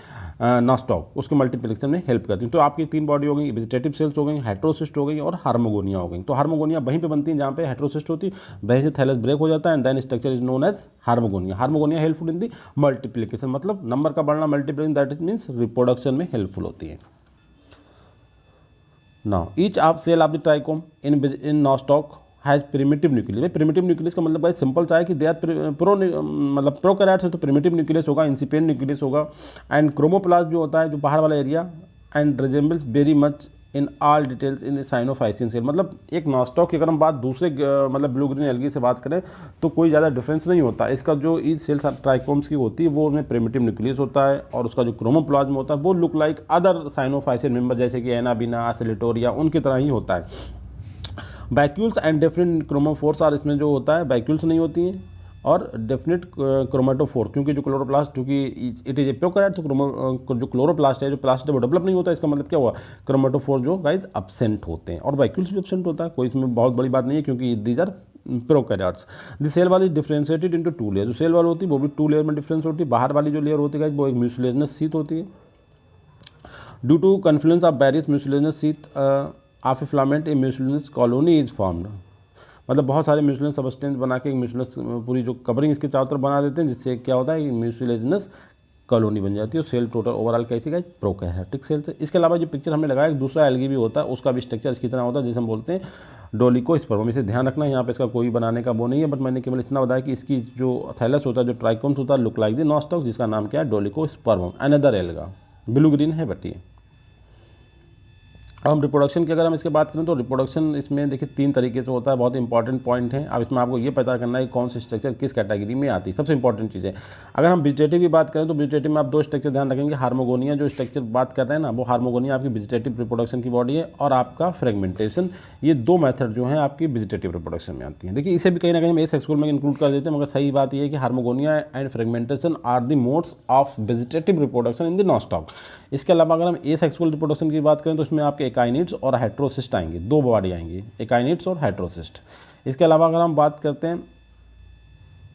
नॉस्टॉक, उसके मल्टीप्लिकेशन में हेल्प करती है। तो आपकी 3 बॉडी हो गई, वेजिटेटिव सेल्स हो गई, हेटेरोसिस्ट हो गई और हार्मोगोनिया हो गई। तो हार्मोगोनिया वहीं पे बनती है जहाँ पे हेटेरोसिस्ट होती है, वहीं से थैलस ब्रेक हो जाता है and then structure is known as hormogonia. Hormogonia helpful in the multiplication, मतलब नंबर का बढ़ना, multiplication, that is means reproduction में हेल्पफुल होती है। Now each of cell of the trichome in Nostoc has primitive nucleus. Primitive nucleus का मतलब भाई simple सा है कि दे आर मतलब प्रोकैरियोट्स है तो प्रिमिटिव न्यूक्लियस होगा, इंसिपिएंट न्यूक्लियस होगा एंड क्रोमोप्लास्ट जो होता है, जो बाहर वाला area, and resembles very much in all details in cyanophycean cell. मतलब एक नॉस्टॉक की अगर हम बात दूसरे मतलब ब्लू ग्रीन एल्गी से बात करें तो कोई ज़्यादा डिफरेंस नहीं होता। इसका जो ईच सेल्स ट्राइकोम्स की होती है वो उनमें प्रिमिटिव न्यूक्लियस होता है और उसका जो क्रोमोप्लाज्म होता है वो look like other cyanophycean member जैसे कि एनाबिना, एसिलेटोरिया, उनकी तरह ही होता है। Vacuoles and definite chromophores are, इसमें जो होता है वैक्यूल्स नहीं होती हैं और डेफिनेट क्रोमेटोफोर, क्योंकि जो क्लोरोप्लास्ट, क्योंकि इट इज ए प्रोकैरियोट, तो जो क्लोरोप्लास्ट है, जो प्लास्ट है वो डेवलप नहीं होता। इसका मतलब क्या हुआ, क्रोमेटोफोर जो गाइज एब्सेंट होते हैं और वैक्यूल्स भी एब्सेंट होता है। कोई इसमें बहुत बड़ी बात नहीं है क्योंकि these are prokaryotes. The cell वाली डिफरेंशिएटेड इनटू 2 लेयर, जो सेल वाली होती है वो भी 2 लेयर में डिफरेंस होती है। बाहर वाली जो लेयर होती है वो एक म्यूसिलेजनस शीथ होती है। Due to confluence of various mucilaginous sheath of a filament a mucilaginous colony is formed, मतलब बहुत सारे म्यूसिलेजनस सब्सटेंस बना के एक म्यूसिलेजनस पूरी जो कवरिंग इसके चारों तरफ बना देते हैं, जिससे क्या होता है कि म्यूसिलेजनस कॉलोनी बन जाती है। और सेल टोटल ओवरऑल कैसी का प्रोकैरियोटिक सेल से। इसके अलावा जो पिक्चर हमने लगाया, एक दूसरा एल्गी भी होता है, उसका भी स्ट्रक्चर इसकी तरह होता है, जिसे हम बोलते हैं डोलिकोस्पर्म। इसे ध्यान रखना, यहाँ पे इसका कोई बनाने का वो नहीं है, बट मैंने केवल इतना बताया कि इसकी जो थैलस होता है, जो ट्राइकोम्स होता है, लुक लाइक द नॉस्टॉक, जिसका नाम क्या है, डोलिकोस्पर्म, अनदर एल्गा, ब्लू ग्रीन है बट ये। अब हम रिप्रोडक्शन की अगर हम इसके बात करें तो रिप्रोडक्शन इसमें देखिए 3 तरीके से होता है, बहुत इंपॉर्टेंट पॉइंट है। अब इसमें आपको ये पता करना है कि कौन सी स्ट्रक्चर किस कैटेगरी में आती है, सबसे इंपॉर्टेंट चीज़ है। अगर हम वेजिटेटिव की बात करें तो वेजिटेटिव में आप 2 स्ट्रक्चर ध्यान रखेंगे। हार्मोगोनिया जो स्ट्रक्चर बात कर रहे हैं ना, वो हार्मोगोनिया आपकी वेजिटेटिव रिप्रोडक्शन की बॉडी है, और आपका फ्रेगमेंटेशन, ये 2 मेथड जो हैं आपकी वेजिटेटिव रिप्रोडक्शन में आती हैं। देखिए इसे भी कहीं ना कहीं हम एसेक्सुअल में इंक्लूड कर देते हैं, मगर सही बात यह है कि hormogonia and fragmentation are the modes of vegetative reproduction in the Nostoc. इसके अलावा अगर हम एसेक्सुअल रिप्रोडक्शन की बात करें तो इसमें आपके एकाइनिड्स और हेटेरोसिस्ट आएंगे, 2 बॉडी आएंगी, एकाइनिड्स और हेटेरोसिस्ट। इसके अलावा अगर हम बात करते हैं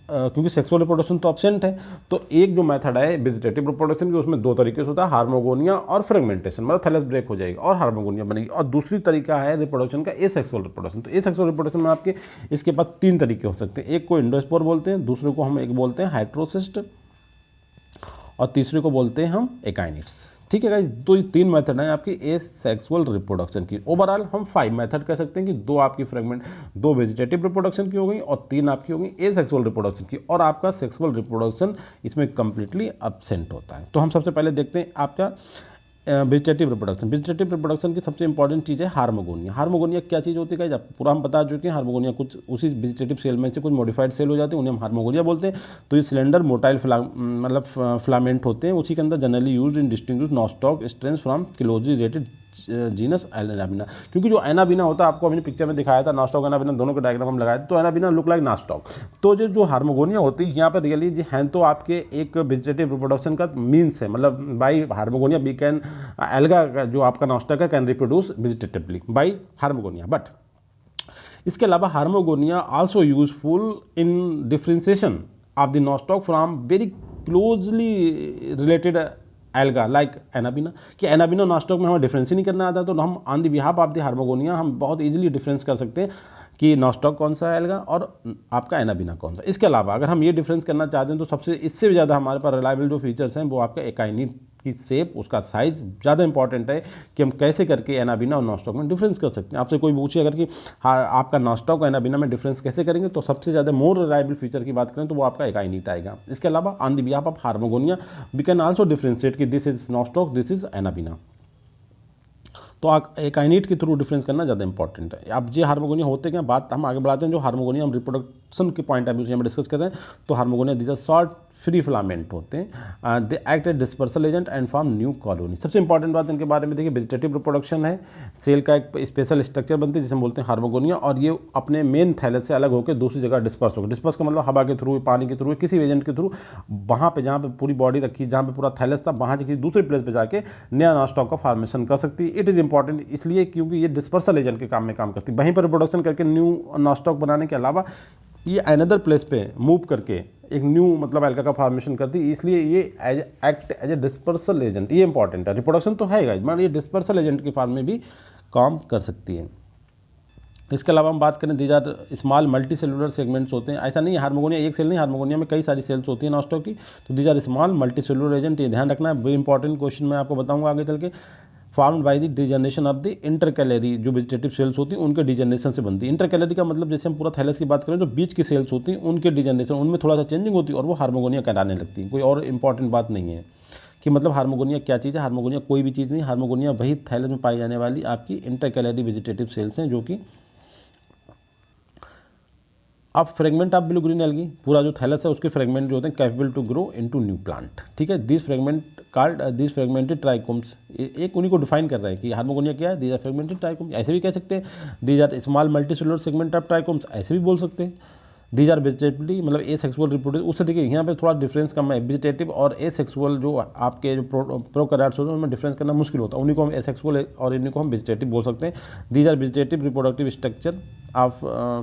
क्योंकि सेक्सुअल रिप्रोडक्शन तो एब्सेंट है, तो एक जो मेथड है वेजिटेटिव रिप्रोडक्शन की, उसमें 2 तरीके से होता है, हार्मोगोनिया और फ्रेगमेंटेशन, मतलब थैलस ब्रेक हो जाएगी और हार्मोगोनिया बनेगी। और दूसरी तरीका है रिप्रोडक्शन का एसेक्सुअल रिप्रोडक्शन। तो एसेक्सुअल रिप्रोडक्शन में आपके इसके पास 3 तरीके हो सकते हैं। एक को इंडोस्पोर बोलते हैं, दूसरे को हम एक बोलते हैं हाइड्रोसिस्ट, और तीसरे को बोलते हैं हम एकाइनिड्स। ठीक है गाइस, तो ये 3 मेथड हैं आपकी एसेक्सुअल रिप्रोडक्शन की। ओवरऑल हम 5 मेथड कह सकते हैं कि 2 आपकी फ्रेगमेंट 2 वेजिटेटिव रिप्रोडक्शन की हो गई और 3 आपकी हो गई एसेक्सुअल रिप्रोडक्शन की, और आपका सेक्सुअल रिप्रोडक्शन इसमें कंप्लीटली एब्सेंट होता है। तो हम सबसे पहले देखते हैं आपका वेजिटेटिव रिप्रोडक्शन। वेजिटेटिव रिप्रोडक्शन की सबसे इंपॉर्टेंट चीज़ है हार्मोगोनिया। हार्मोगोनिया क्या चीज़ होती है, पूरा हम बता चुके हैं। हार्मोगोनिया कुछ उसी वेजिटेटिव सेल में से कुछ मॉडिफाइड सेल हो जाते हैं, उन्हें हम हार्मोगोनिया बोलते हैं। तो ये सिलेंडर मोटाइल मतलब फिलामेंट होते हैं, उसी के अंदर generally used in distinguish nostoc strains from closely related genus Anabaena. क्योंकि जो एनाबिना होता है, आपको अभी पिक्चर में दिखाया था, नॉस्टॉक एनाबिना दोनों के डायग्राम हम लगाए थे, तो एनाबिना लुक लाइक नॉस्टॉक। तो जो हार्मोगोनिया होती है यहाँ पर रियली हैं तो आपके एक वेजिटेटिव रिप्रोडक्शन का मीन्स है, मतलब by hormogonia we can alga जो आपका नॉस्टॉक है can reproduce vegetatively by hormogonia. But इसके अलावा hormogonia also useful in differentiation of the Nostoc from very closely related alga like Anabaena. कि एनाबिना नॉस्टॉक में हमें डिफरेंस ही नहीं करना आता, तो हम on the behalf of the hormogonia हम बहुत इजीली डिफरेंस कर सकते हैं कि नॉस्टॉक कौन सा है एल्गा और आपका एनाबिना कौन सा। इसके अलावा अगर हम ये डिफरेंस करना चाहते हैं तो सबसे इससे भी ज़्यादा हमारे पास रिलायबल जो फीचर्स हैं वो आपका एकाइनिड की शेप, उसका साइज़ ज़्यादा इंपॉर्टेंट है कि हम कैसे करके एनाबिना और नॉस्टॉक में डिफरेंस कर सकते हैं। आपसे कोई पूछे अगर कि आपका नॉस्टॉक और एनाबिना में डिफरेंस कैसे करेंगे, तो सबसे ज़्यादा मोर रिलायबल फीचर की बात करें तो वो आपका एकाइनिट आएगा। इसके अलावा on the behalf of hormogonia we can also differentiate कि this is Nostoc, this is Anabaena. तो एकाइनिट के थ्रू डिफरेंस करना ज़्यादा इंपॉर्टेंट है। अब ये हार्मोगोनिया होते क्या, बात हम आगे बढ़ाते हैं। जो हार्मोगोनिया हम रिप्रोडक्शन के पॉइंट ऑफ व्यू से हम डिस्कस कर रहे हैं, तो hormogonia these are short free filament होते हैं। They act as dispersal agent and form new colony. सबसे इंपॉर्टेंट बात इनके बारे में देखिए, वेजिटेटिव रिप्रोडक्शन है, सेल का एक स्पेशल स्ट्रक्चर बनती है जिसे हम बोलते हैं हार्मोगोनिया, और ये अपने मेन थैलेस से अलग होकर दूसरी जगह डिस्पर्स होगा। डिस्पर्स का मतलब हवा के थ्रू, पानी के थ्रू, किसी एजेंट के थ्रू वहाँ पे जहाँ पे पूरी बॉडी रखी, जहाँ पे पूरा थैलेस था, वहाँ से किसी दूसरे प्लेस पे जाके नया नॉस्टॉक का फॉर्मेशन कर सकती है। इट इज़ इंपॉर्टेंट इसलिए क्योंकि ये डिस्पर्सल एजेंट के काम में काम करती है। वहीं पर रिप्रोडक्शन करके न्यू नॉस्टॉक बनाने के अलावा ये अनदर प्लेस पे मूव करके एक न्यू मतलब एल्गा का फॉर्मेशन करती है, इसलिए ये act as a dispersal agent. ये इंपॉर्टेंट है, रिप्रोडक्शन तो है मगर ये डिस्पर्सल एजेंट के फॉर्म में भी काम कर सकती है। इसके अलावा हम बात करें, these are small multicellular segments होते हैं। ऐसा नहीं है हार्मोगोनिया एक सेल नहीं, हार्मोगोनिया में कई सारी सेल्स होती हैं नॉस्टॉक की, तो these are small multicellular agent. ये ध्यान रखना है, वेरी इंपॉर्टेंट क्वेश्चन मैं आपको बताऊंगा आगे चल के। Formed by the degeneration of the intercalary, जो वेजिटेटिव सेल्स होती हैं उनके डिजनरेशन से बनती है। इंटरकैलरी का मतलब जैसे हम पूरा थैलेस की बात करें, जो बीच की सेल्स होती हैं उनके डिजनरेशन, उनमें थोड़ा सा चेंजिंग होती है और वो हार्मोगोनिया कहलाने लगती है। कोई और इंपॉर्टेंट बात नहीं है कि मतलब हार्मोगोनिया क्या चीज़ है। हार्मोगोनिया कोई भी चीज़ नहीं, हार्मोगोनिया वही थैलेस में पाई जाने वाली आपकी इंटरकैलरी वेजिटेटिव सेल्स हैं, जो कि अब fragment of blue green algae, पूरा जो थैलस है उसके फ्रेगमेंट जो होते हैं capable to grow into new plant. ठीक है, this fragment called this fragmented trichomes, एक उन्हीं को डिफाइन कर रहा है कि हार्मोगोनिया क्या है। दीज आर फ्रेगमेंटेड ट्राइकोम्स, ऐसे भी कह सकते हैं। These are small multicellular segment of trichomes, ऐसे भी बोल सकते हैं। दीज आर वेजिटेटिवली मतलब ए सेक्सुअल रिप्रोडक्शन। उससे देखिए यहाँ पे थोड़ा डिफरेंस कम है, वेजिटेटिव और ए सेक्सुअल जो आपके जो प्रोकैरियोट्स होते हैं उनमें डिफरेंस करना मुश्किल होता है। उन्हीं को हम ए सेक्सुअल और इन्हीं को हम वेजिटेटिव बोल सकते हैं। These are vegetative reproductive structure of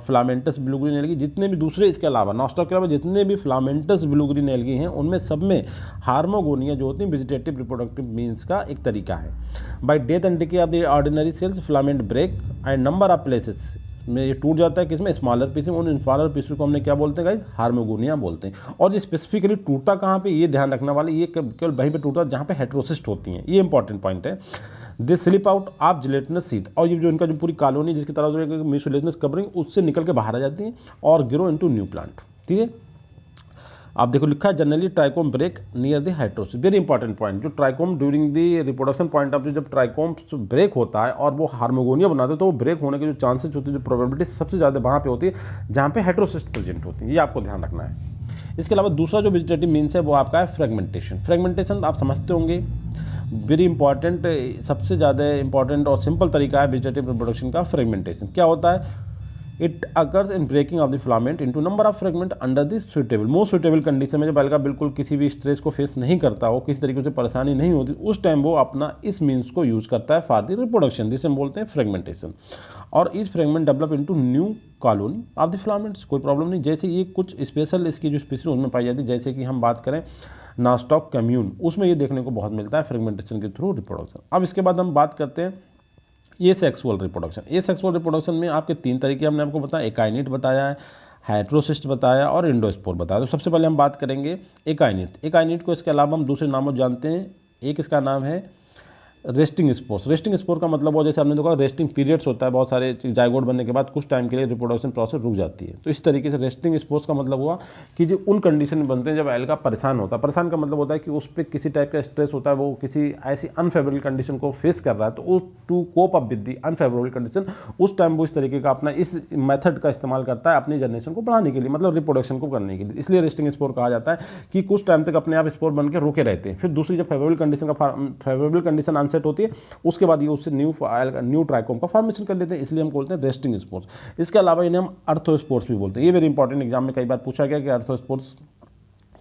filamentous blue green algae. जितने भी दूसरे इसके अलावा नॉस्टॉक के अलावा जितने भी फिलामेंटस ब्लू ग्रीन एल्गी हैं उनमें सब में हार्मोगोनिया जो होती है वेजिटेटिव रिप्रोडक्टिव मीन्स का एक तरीका है। By death and decay of the ordinary cells filament break and number of places में ये टूट जाता है, किसमें स्मॉलर पीस में। उन स्मॉलर पीस को हमने क्या बोलते हैं गाइस, हार्मोगोनिया बोलते हैं। और ये स्पेसिफिकली टूटता कहाँ पे, ये ध्यान रखने वाले, ये केवल वहीं पे टूटता जहाँ पे हेटेरोसिस्ट होती हैं। ये इंपॉर्टेंट पॉइंट है। They slip out of gelatinous sheath, और ये जो इनका जो पूरी कॉलोनी जिसकी तरह जो म्यूसिलेटिनस कवरिंग उससे निकल के बाहर आ जाती हैं और ग्रो इनटू न्यू प्लांट। ठीक है, आप देखो लिखा है generally trichome break near the hydrocyst. Very important point, जो trichome during the reproduction point of view जब ट्राइकोम ब्रेक होता है और वो हार्मोगोनिया बनाते हैं तो वो ब्रेक होने के जो चांसेस होती है, जो प्रोबेबिलिटी सबसे ज़्यादा वहाँ पे होती है जहाँ पे हेटेरोसिस्ट प्रेजेंट होती है। ये आपको ध्यान रखना है। इसके अलावा दूसरा जो वेजिटेटिव मीन्स है वो आपका है फ्रेगमेंटेशन। फ्रेगमेंटेशन आप समझते होंगे, वेरी इंपॉर्टेंट, सबसे ज़्यादा इंपॉर्टेंट और सिंपल तरीका है वेजिटेटिव रिप्रोडक्शन का फ्रेगमेंटेशन। क्या होता है, it occurs in breaking of the filament into number of fragment under the suitable most suitable condition में। जब एल्गा बिल्कुल किसी भी स्ट्रेस को फेस नहीं करता हो, किसी तरीके से परेशानी नहीं होती, उस टाइम वो अपना इस मीन्स को यूज़ करता है फॉर द रिप्रोडक्शन, जिसे हम बोलते हैं फ्रेगमेंटेशन। और इस fragment develop into new colony of the filaments, कोई प्रॉब्लम नहीं। जैसे ये कुछ स्पेशल इसकी जो स्पीसीज उनमें पाई जाती है, जैसे कि हम बात करें नॉस्टॉक कम्यून, उसमें ये देखने को बहुत मिलता है फ्रेगमेंटेशन के थ्रू रिप्रोडक्शन। अब इसके बाद हम बात करते हैं ये सेक्सुअल रिप्रोडक्शन। ये सेक्सुअल रिप्रोडक्शन में आपके तीन तरीके हमने आपको बताया, एकाइनिट बताया है, हेटेरोसिस्ट बताया और एंडोस्पोर बताया। तो सबसे पहले हम बात करेंगे एकाइनिट। एकाइनिट को इसके अलावा हम दूसरे नामों जानते हैं। एक इसका नाम है रेस्टिंग स्पोर्स। रेस्टिंग स्पोर का मतलब वो जैसे हमने देखा रेस्टिंग पीरियड्स होता है, बहुत सारे जाइगोट बनने के बाद कुछ टाइम के लिए रिप्रोडक्शन प्रोसेस रुक जाती है। तो इस तरीके से रेस्टिंग स्पोर्स का मतलब हुआ कि जो उन कंडीशन में बनते हैं जब एल्गा परेशान होता है। परेशान का मतलब होता है कि उस पर किसी टाइप का स्ट्रेस होता है, वो किसी ऐसी अनफेवरेबल कंडीशन को फेस कर रहा है, तो उस to cope up with the unfavourable condition उस टाइम वो इस तरीके का अपना इस मेथड का इस्तेमाल करता है अपनी जनरेशन को बढ़ाने के लिए, मतलब रिप्रोडक्शन को करने के लिए। इसलिए रेस्टिंग स्पोर कहा जाता है कि कुछ टाइम तक अपने आप स्पोर बन के रुके रहते हैं। फिर दूसरी जब फेवरेबल कंडीशन अनसेट होती है उसके बाद ये उससे न्यू ट्राइकोम का फॉर्मेशन कर लेते हैं, इसलिए हम बोलते हैं रेस्टिंग स्पोर्स। इसके अलावा इन्हें हम अर्थोस्पोर्स भी बोलते हैं। ये वेरी इंपॉर्टेंट, एग्जाम में कई बार पूछा गया कि अर्थोस्पोर्स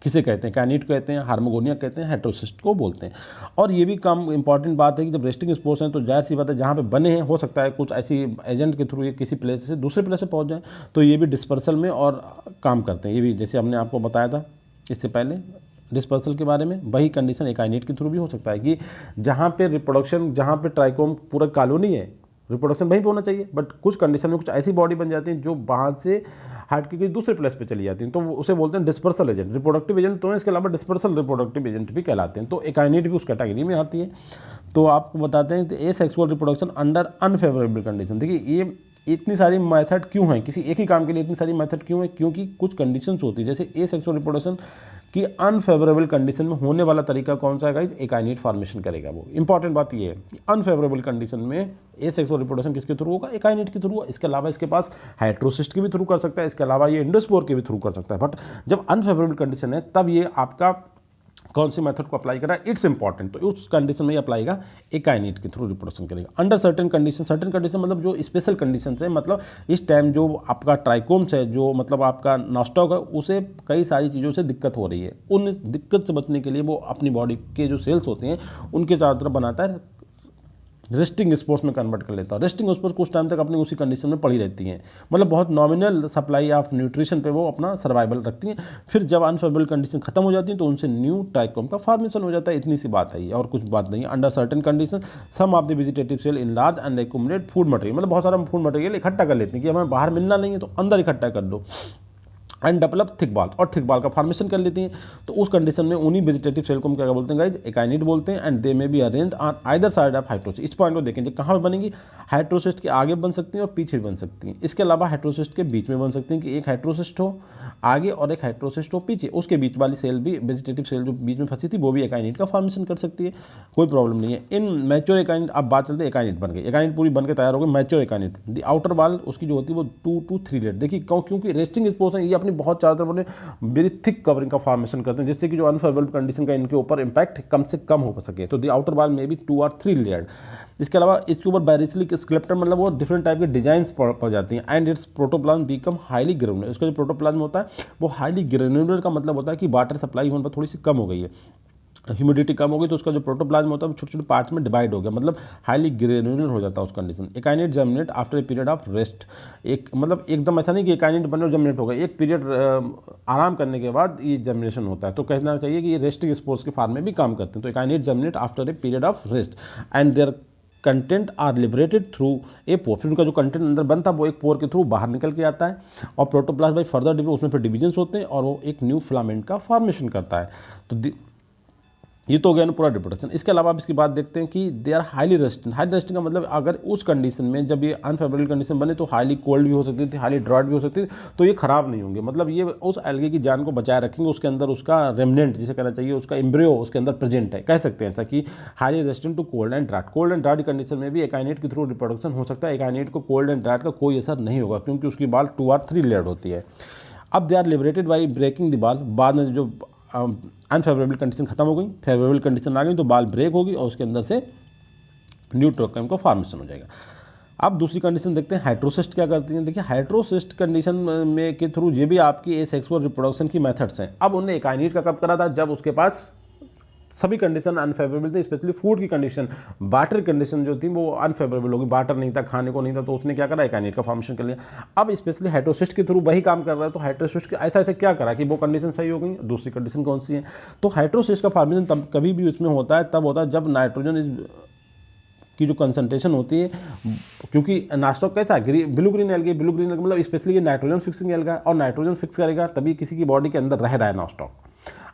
किसे कहते हैं, काइनिट कहते हैं, हार्मोगोनिया कहते हैं, हेटेरोसिस्ट को बोलते हैं। और ये भी कम इंपॉर्टेंट बात है कि जब रेस्टिंग स्पोर्स हैं तो जाहिर सी बात है जहाँ पे बने हैं हो सकता है कुछ ऐसी एजेंट के थ्रू ये किसी प्लेस से दूसरे प्लेस पे पहुँच जाए, तो ये भी डिस्पर्सल में और काम करते हैं। ये भी जैसे हमने आपको बताया था इससे पहले डिस्पर्सल के बारे में, वही कंडीशन एकाइनेट के थ्रू भी हो सकता है कि जहाँ पे रिप्रोडक्शन, जहाँ पे ट्राइकोम पूरा कॉलोनी है, रिप्रोडक्शन वहीं पे होना चाहिए, बट कुछ कंडीशन में कुछ ऐसी बॉडी बन जाती है जो वहाँ से हट के किसी दूसरे प्लेस पे चली जाती हैं, तो उसे बोलते हैं डिस्पर्सल एजेंट। रिप्रोडक्टिव एजेंट तो इसके अलावा डिस्पर्सल रिप्रोडक्टिव एजेंट भी कहलाते हैं, तो एकाइनेट भी उस कैटेगरी में आती है। तो आपको बताते हैं कि ए sexual reproduction under unfavourable condition. देखिए ये इतनी सारी मेथड क्यों हैं, किसी एक ही काम के लिए इतनी सारी मेथड क्यों है, क्योंकि कुछ कंडीशंस होती है। जैसे ए सेक्सुअल रिप्रोडक्शन कि अनफेवरेबल कंडीशन में होने वाला तरीका कौन सा है गाइस, एकाइनेट फॉर्मेशन करेगा वो। इंपॉर्टेंट बात ये है कि अनफेवरेबल कंडीशन में एसेक्सुअल रिप्रोडक्शन किसके थ्रू होगा, एकाइनेट के थ्रू। इसके अलावा इसके पास हेटेरोसिस्ट के भी थ्रू कर सकता है, इसके अलावा ये एंडोस्पोर के भी थ्रू कर सकता है। बट जब अनफेवरेबल कंडीशन है तब ये आपका कौन सी मेथड को अप्लाई करा, इट्स इंपॉर्टेंट। तो उस कंडीशन में ये अप्लाईगा एकाइनेट के थ्रू रिप्रोडक्शन करेगा। अंडर सर्टेन कंडीशन मतलब जो स्पेशल कंडीशन है, मतलब इस टाइम जो आपका ट्राइकोम्स है, जो मतलब आपका नॉस्टॉक है, उसे कई सारी चीज़ों से दिक्कत हो रही है। उन दिक्कत से बचने के लिए वो अपनी बॉडी के जो सेल्स होते हैं उनके चारों तरफ बनाता है, रेस्टिंग स्पोर्ट्स में कन्वर्ट कर लेता है। रेस्टिंग स्पोर्ट्स कुछ टाइम तक अपनी उसी कंडीशन में पड़ी रहती हैं, मतलब बहुत नॉमिनल सप्लाई ऑफ न्यूट्रिशन पे वो अपना सर्वाइवल रखती हैं। फिर जब अनफेवरेबल कंडीशन खत्म हो जाती है तो उनसे न्यू ट्राइकोम का फॉर्मेशन हो जाता है। इतनी सी बात है, और कुछ बात नहीं है। Under certain condition some of the vegetative cell enlarge and accumulate food material, मतलब बहुत सारा फूड मटेरियल इकट्ठा कर लेते हैं कि हमें बाहर मिलना नहीं है तो अंदर इकट्ठा कर दो, एंड डेवलप थिक बाल, और थिक बाल का फॉर्मेशन कर लेती हैं। तो उस कंडीशन में उन्हीं वेजिटेटिव सेल को हम क्या बोलते हैं गाइज, एकाइनेट बोलते हैं। And they may be arrange on either side of hydrocyst. इस पॉइंट को देखेंगे कहाँ पर बनेंगी, हाइड्रोसिस्ट के आगे बन सकती हैं और पीछे भी बन सकती हैं। इसके अलावा हाइड्रोसिस्ट के बीच में बन सकती हैं कि एक हाइड्रोसिस्ट हो आगे और एक हाइड्रोसिस्ट हो पीछे, उसके बीच वाली सेल भी, वेजिटेटिव सेल जो बीच में फंसी थी वो भी एकाइनेट का फॉर्मेशन कर सकती है, कोई प्रॉब्लम नहीं है। इन मैच्योर एकाइनेट, अब बात चलते हैं एकाइनेट बन गई, एकाइनेट पूरी बन के तैयार हो गई, मैच्योर एकाइनेट। द आउटर वाल उसकी जो होती है वो 2 to 3 लेयर, देखिए क्योंकि रेस्टिंग स्पोर्स है, ये अपनी बहुत चारों तरफ वेरी थिक कवरिंग का फॉर्मेशन करते हैं, जिससे कि जो अनफेवरेबल कंडीशन का इनके ऊपर इंपैक्ट कम से कम हो सके। तो द आउटर वाल में भी 2 or 3 लेयर्ड। इसके अलावा इसके ऊपर बैरिसिलिक स्क्लेप्टन, मतलब वो डिफरेंट टाइप के डिजाइंस पड़ जाती हैं। And it's protoplasm become highly granular, इसका जो प्रोटोप्लाज्म होता है वो हाईली ग्रेनुलर का मतलब होता है कि वाटर सप्लाई होने पर थोड़ी सी कम हो गई है, ह्यूमिडिटी कम हो गई, तो उसका जो प्रोटोप्लाज्म होता है वो छोटे छोटे पार्ट्स में डिवाइड हो गया, मतलब हाईली ग्रेनुलर हो जाता है उस condition. Akinete germinate after a period of rest, एक मतलब एकदम ऐसा नहीं कि एकाइनेट बने और जर्मिनेट हो गया, एक पीरियड आराम करने के बाद ये जर्मिनेशन होता है। तो कहना चाहिए कि ये रेस्टिंग स्पोर्स के फार्म में भी काम करते हैं। तो akinete germinate after a period of rest and their content are liberated through a pore, फिर उनका जो कंटेंट अंदर बनता है वो एक पोर के थ्रू बाहर निकल के आता है, और प्रोटोप्लाज्म बाई फर्दर डिवीजन, उसमें फिर डिवीजन्स होते हैं और वो एक न्यू फिलामेंट का फॉर्मेशन करता है। तो ये तो हो गया ना पूरा रिप्रोडक्शन। इसके अलावा आप इसकी बात देखते हैं कि they are highly resistant. Highly resistant का मतलब अगर उस कंडीशन में जब ये अनफेवरेबल कंडीशन बने तो हाईली कोल्ड भी हो सकती थी, हाईली ड्राइड भी हो सकती थी, तो ये खराब नहीं होंगे, मतलब ये उस एल्गे की जान को बचाए रखेंगे, उसके अंदर उसका रेमनेंट जिसे कहना चाहिए, उसका एम्ब्रियो उसके अंदर प्रेजेंट है, कह सकते हैं ऐसा कि highly resistant to cold and dried. Cold and dried condition में भी एकाइनेट के थ्रू रिप्रोडक्शन हो सकता है। एकाइनेट को कोल्ड एंड ड्राइड का कोई असर नहीं होगा क्योंकि उसकी बाल 2 or 3 लेयर्ड होती है। अब they are liberated by breaking the wall, बाद में जो अनफेवरेबल कंडीशन खत्म हो गई, फेवरेबल कंडीशन आ गई, तो बाल ब्रेक होगी और उसके अंदर से न्यू ट्रोकम का फॉर्मेशन हो जाएगा। अब दूसरी कंडीशन देखते हैं हाइड्रोसिस्ट क्या करती हैं। देखिए हाइड्रोसिस्ट कंडीशन में के थ्रू ये भी आपकी एसेक्सुअल रिप्रोडक्शन की मेथड्स हैं। अब उन्हें एकाइनेट का कब करा था, जब उसके पास सभी कंडीशन अनफेवरेबल थी, स्पेशली फूड की कंडीशन, वाटर कंडीशन जो थी वो अनफेवरेबल होगी, वाटर नहीं था, खाने को नहीं था, तो उसने क्या करा, एकाइनेट का फॉर्मेशन कर लिया। अब स्पेशली हाइड्रोसिस्ट के थ्रू वही काम कर रहा है, तो हाइड्रोसिस्ट ऐसा ऐसा क्या करा कि वो कंडीशन सही हो गई। दूसरी कंडीशन कौन सी है, तो हाइड्रोसिस्ट का फॉर्मेशन तब कभी भी उसमें होता है, तब होता है जब नाइट्रोजन की जो कंसंट्रेशन होती है, क्योंकि नास्टॉक कैसा है, blue green algae, blue green algae मतलब स्पेशली ये नाइट्रोजन फिक्सिंग एल्गा है, और नाइट्रोजन फिक्स करेगा तभी किसी की बॉडी के अंदर रह रहा है नास्टॉक।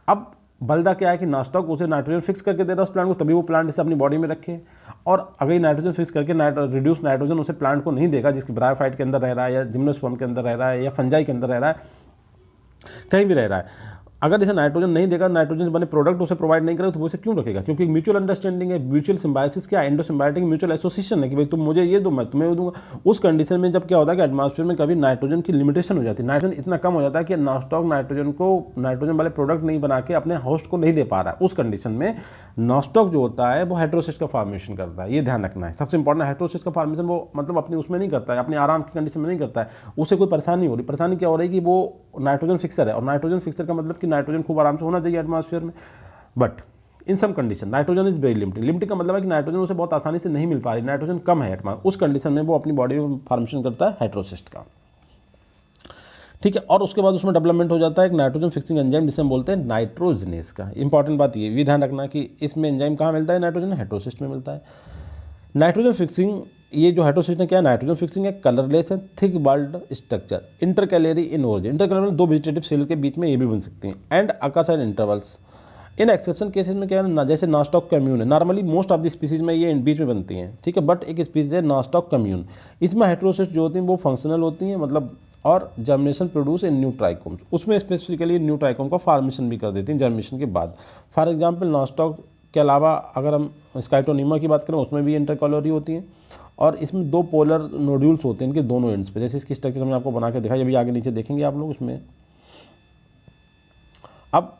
अब बलदा क्या है कि नास्टॉक उसे नाइट्रोजन फिक्स करके दे रहा है उस प्लांट को, तभी वो प्लांट इसे अपनी बॉडी में रखे। और अगर ये नाइट्रोजन फिक्स करके रिड्यूस नाइट्रोजन उसे प्लांट को नहीं देगा, जिसकी ब्रायोफाइट के अंदर रह रहा है या जिम्नोस्पर्म के अंदर रह रहा है या फंजाई के अंदर रह रहा है, कहीं भी रह रहा है, अगर इसे नाइट्रोजन नहीं देगा, नाइट्रोजन बने प्रोडक्ट उसे प्रोवाइड नहीं करेगा, तो वो इसे क्यों रखेगा, क्योंकि म्यूचुअल अंडरस्टैंडिंग है, म्यूचुअल सिम्बायोसिस क्या, एंडोसिम्बायोटिक म्यूचुअल एसोसिएशन है कि भाई तुम मुझे ये दो मैं तुम्हें दूंगा। उस कंडीशन में जब क्या होता है कि एटमॉस्फेयर में कभी नाइट्रोजन की लिमिटेशन हो जाती है, नाइट्रोजन इतना कम हो जाता है कि नास्टॉक नाइट्रोजन को, नाइट्रोजन वाले प्रोडक्ट नहीं बना के अपने होस्ट को नहीं दे पा रहा है। उस कंडीशन में नास्टॉक जो होता है वो हाइड्रोसिस्ट का फॉर्मेशन करता है, ये ध्यान रखना है सबसे इंपॉर्टेंट। हाइड्रोसिस्ट का फॉर्मेशन वो मतलब अपनी उसमें नहीं करता है, अपने आराम की कंडीशन में नहीं करता है, उसे कोई परेशानी हो रही। परेशानी क्या हो रही है कि वो नाइट्रोजन फिक्सर है, और नाइट्रोजन फिक्सर का मतलब कि नाइट्रोजन खूब आराम से होना चाहिए एटमॉस्फेयर में, but in some condition nitrogen is very limited. Limited का मतलब है कि नाइट्रोजन उसे बहुत आसानी से नहीं मिल पा रही, नाइट्रोजन कम है एटमॉस्फेयर, उस कंडीशन में वो अपनी बॉडी में फॉर्मेशन करता है हाइड्रोसिस्ट का, ठीक है। और उसके बाद उसमें डेवलपमेंट हो जाता है एक नाइट्रोजन फिक्सिंग एंजाइम जिसे हम बोलते हैं नाइट्रोजनेस का। इंपॉर्टेंट बात ये भी ध्यान रखना कि इसमें एंजाइम कहाँ मिलता है, नाइट्रोजन हाइड्रोसिस्ट में मिलता है। नाइट्रोजन फिक्सिंग, ये जो हाइड्रोसिस्ट है क्या है, नाइट्रोजन फिक्सिंग है, कलरलेस है, thick bald structure, intercalary in origin, intercalary दो वेजिटेटिव सेल के बीच में ये भी बन सकती हैं, and occurs at intervals. In exception cases में क्या है ना, जैसे नास्टॉक कम्यून है, normally most of the species में ये बीच में बनती हैं, ठीक है, बट एक स्पीसीज है नास्टॉक कम्यून, इसमें हाइड्रोसिस्ट जो होती हैं वो फंक्शनल होती हैं, मतलब और germination produce in new trichomes, उसमें स्पेसिफिकली न्यू ट्राइकोम का फॉर्मेशन भी कर देती हैं जर्मिनेशन के बाद। फॉर एग्जांपल नॉस्टॉक के अलावा अगर हम स्काइटोनिमा की बात करें उसमें भी इंटरकॉलोरी होती है और इसमें 2 पोलर नोड्यूल्स होते हैं इनके दोनों एंड्स पे, जैसे इसकी स्ट्रक्चर हमने आपको बना के दिखाई, अभी आगे नीचे देखेंगे आप लोग इसमें। अब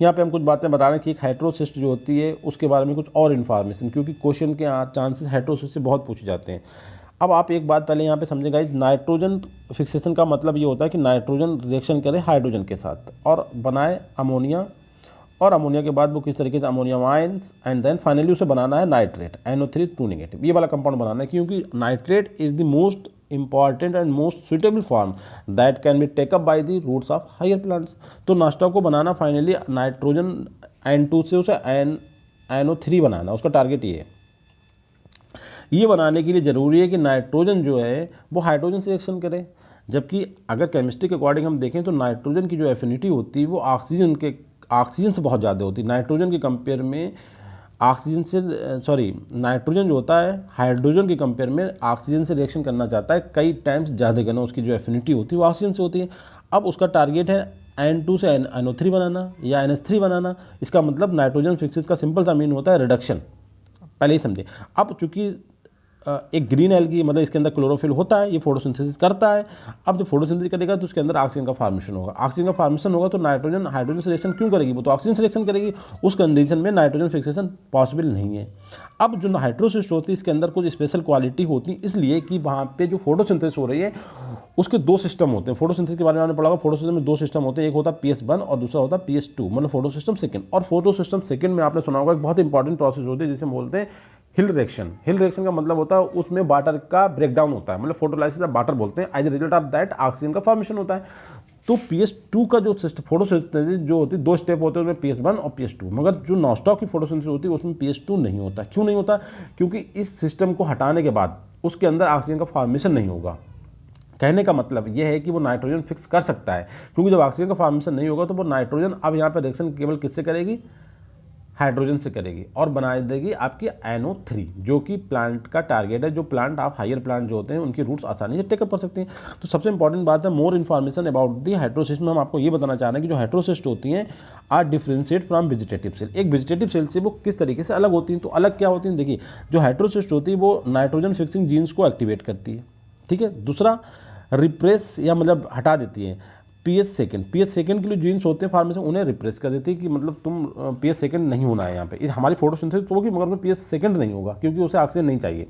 यहाँ पे हम कुछ बातें बता रहे हैं कि एक हेटेरोसिस्ट जो होती है उसके बारे में कुछ और इन्फॉर्मेशन, क्योंकि क्वेश्चन के चांसेस हेटेरोसिस्ट से बहुत पूछे जाते हैं। अब आप एक बात पहले यहाँ पे समझेगा, नाइट्रोजन फिक्सेशन का मतलब ये होता है कि नाइट्रोजन रिएक्शन करे हाइड्रोजन के साथ और बनाए अमोनिया, और अमोनिया के बाद वो किस तरीके से ammonium ions and then finally उसे बनाना है नाइट्रेट NO3 2 नेगेटिव, ये वाला कंपाउंड बनाना है, क्योंकि nitrate is the most important and most suitable form that can be take up by the roots of higher plants. तो नॉस्टॉक को बनाना फाइनली नाइट्रोजन N2 से उसे NO3 बनाना, उसका टारगेट ये है। ये बनाने के लिए ज़रूरी है कि नाइट्रोजन जो है वो हाइड्रोजन से रिएक्शन करे, जबकि अगर केमिस्ट्री के अकॉर्डिंग हम देखें तो नाइट्रोजन की जो एफिनिटी होती है वो ऑक्सीजन से बहुत ज़्यादा होती है। नाइट्रोजन के कंपेयर में नाइट्रोजन जो होता है हाइड्रोजन के कंपेयर में ऑक्सीजन से रिएक्शन करना चाहता है कई टाइम्स ज़्यादा करना, उसकी जो एफिनिटी होती है वो ऑक्सीजन से होती है। अब उसका टारगेट है N2 से NO3 बनाना या NH3 बनाना। इसका मतलब नाइट्रोजन फिक्सेस का सिंपल सा मीन होता है रिडक्शन, पहले ही समझे। अब चूंकि एक ग्रीन एल्गी मतलब इसके अंदर क्लोरोफिल होता है, ये फोटोसिंथेसिस करता है। अब जब फोटोसिंथेसिस करेगा तो उसके अंदर ऑक्सीजन का फॉर्मेशन होगा, ऑक्सीजन का फॉर्मेशन होगा तो नाइट्रोजन हाइड्रोजन से रिएक्शन क्यों करेगी, वो तो ऑक्सीजन से रिएक्शन करेगी। उस कंडीशन में नाइट्रोजन फिक्सेशन पॉसिबल नहीं है। अब जो हेटेरोसिस्ट होती है इसके अंदर कुछ स्पेशल क्वालिटी होती है, इसलिए कि वहाँ पे जो फोटोसिंथेसिस हो रही है उसके 2 सिस्टम होते हैं। फोटोसिंथेसिस के बारे में आपने पढ़ा होगा, फोटोसिस्टम में 2 सिस्टम होते हैं, एक होता है PS1 और दूसरा होता है PS2, मतलब फोटोसिस्टम सेकंड। और फोटोसिस्टम सेकंड में आपने सुना होगा एक बहुत इंपॉर्टेंट प्रोसेस होती है जिसे बोलते हैं हिल रिएक्शन। हिल रिएक्शन का मतलब होता है उसमें वाटर का ब्रेकडाउन होता है, मतलब फोटोलाइसिस ऑफ वाटर बोलते हैं। As a result of that oxygen का फॉर्मेशन होता है। तो PS2 का जो फोटोसिंथेसिस जो होती है 2 स्टेप होते हैं उसमें PS1 और PS2, मगर जो नॉस्टॉक की फोटोसिंथेसिस होती है उसमें PS2 नहीं होता। क्यों नहीं होता? क्योंकि इस सिस्टम को हटाने के बाद उसके अंदर ऑक्सीजन का फॉर्मेशन नहीं होगा। कहने का मतलब यह है कि वो नाइट्रोजन फिक्स कर सकता है, क्योंकि जब ऑक्सीजन का फॉर्मेशन नहीं होगा तो वो नाइट्रोजन अब यहाँ पर रिएक्शन केवल किससे करेगी, हाइड्रोजन से करेगी और बना देगी आपकी NO3, जो कि प्लांट का टारगेट है। जो प्लांट आप हायर प्लांट जो होते हैं उनकी रूट्स आसानी से टेकअप कर सकते हैं। तो सबसे इंपॉर्टेंट बात है more information about the heterocyst में हम आपको ये बताना चाह रहे हैं कि जो हेटेरोसिस्ट होती हैं are differentiate from vegetative cell. एक वेजिटेटिव सेल से वो किस तरीके से अलग होती हैं, तो अलग क्या होती हैं देखिए, जो हेटेरोसिस्ट होती है वो नाइट्रोजन फिक्सिंग जीन्स को एक्टिवेट करती है, ठीक है। दूसरा रिप्रेस या मतलब हटा देती है PS सेकंड के लिए जीन्स होते हैं फार्मेशन, उन्हें रिप्रेस कर देती है कि मतलब तुम PS सेकंड नहीं होना है यहाँ पे। इस हमारी फोटोसिंथेसिस तो होगी मगर PS सेकंड नहीं होगा क्योंकि उसे ऑक्सीजन नहीं चाहिए।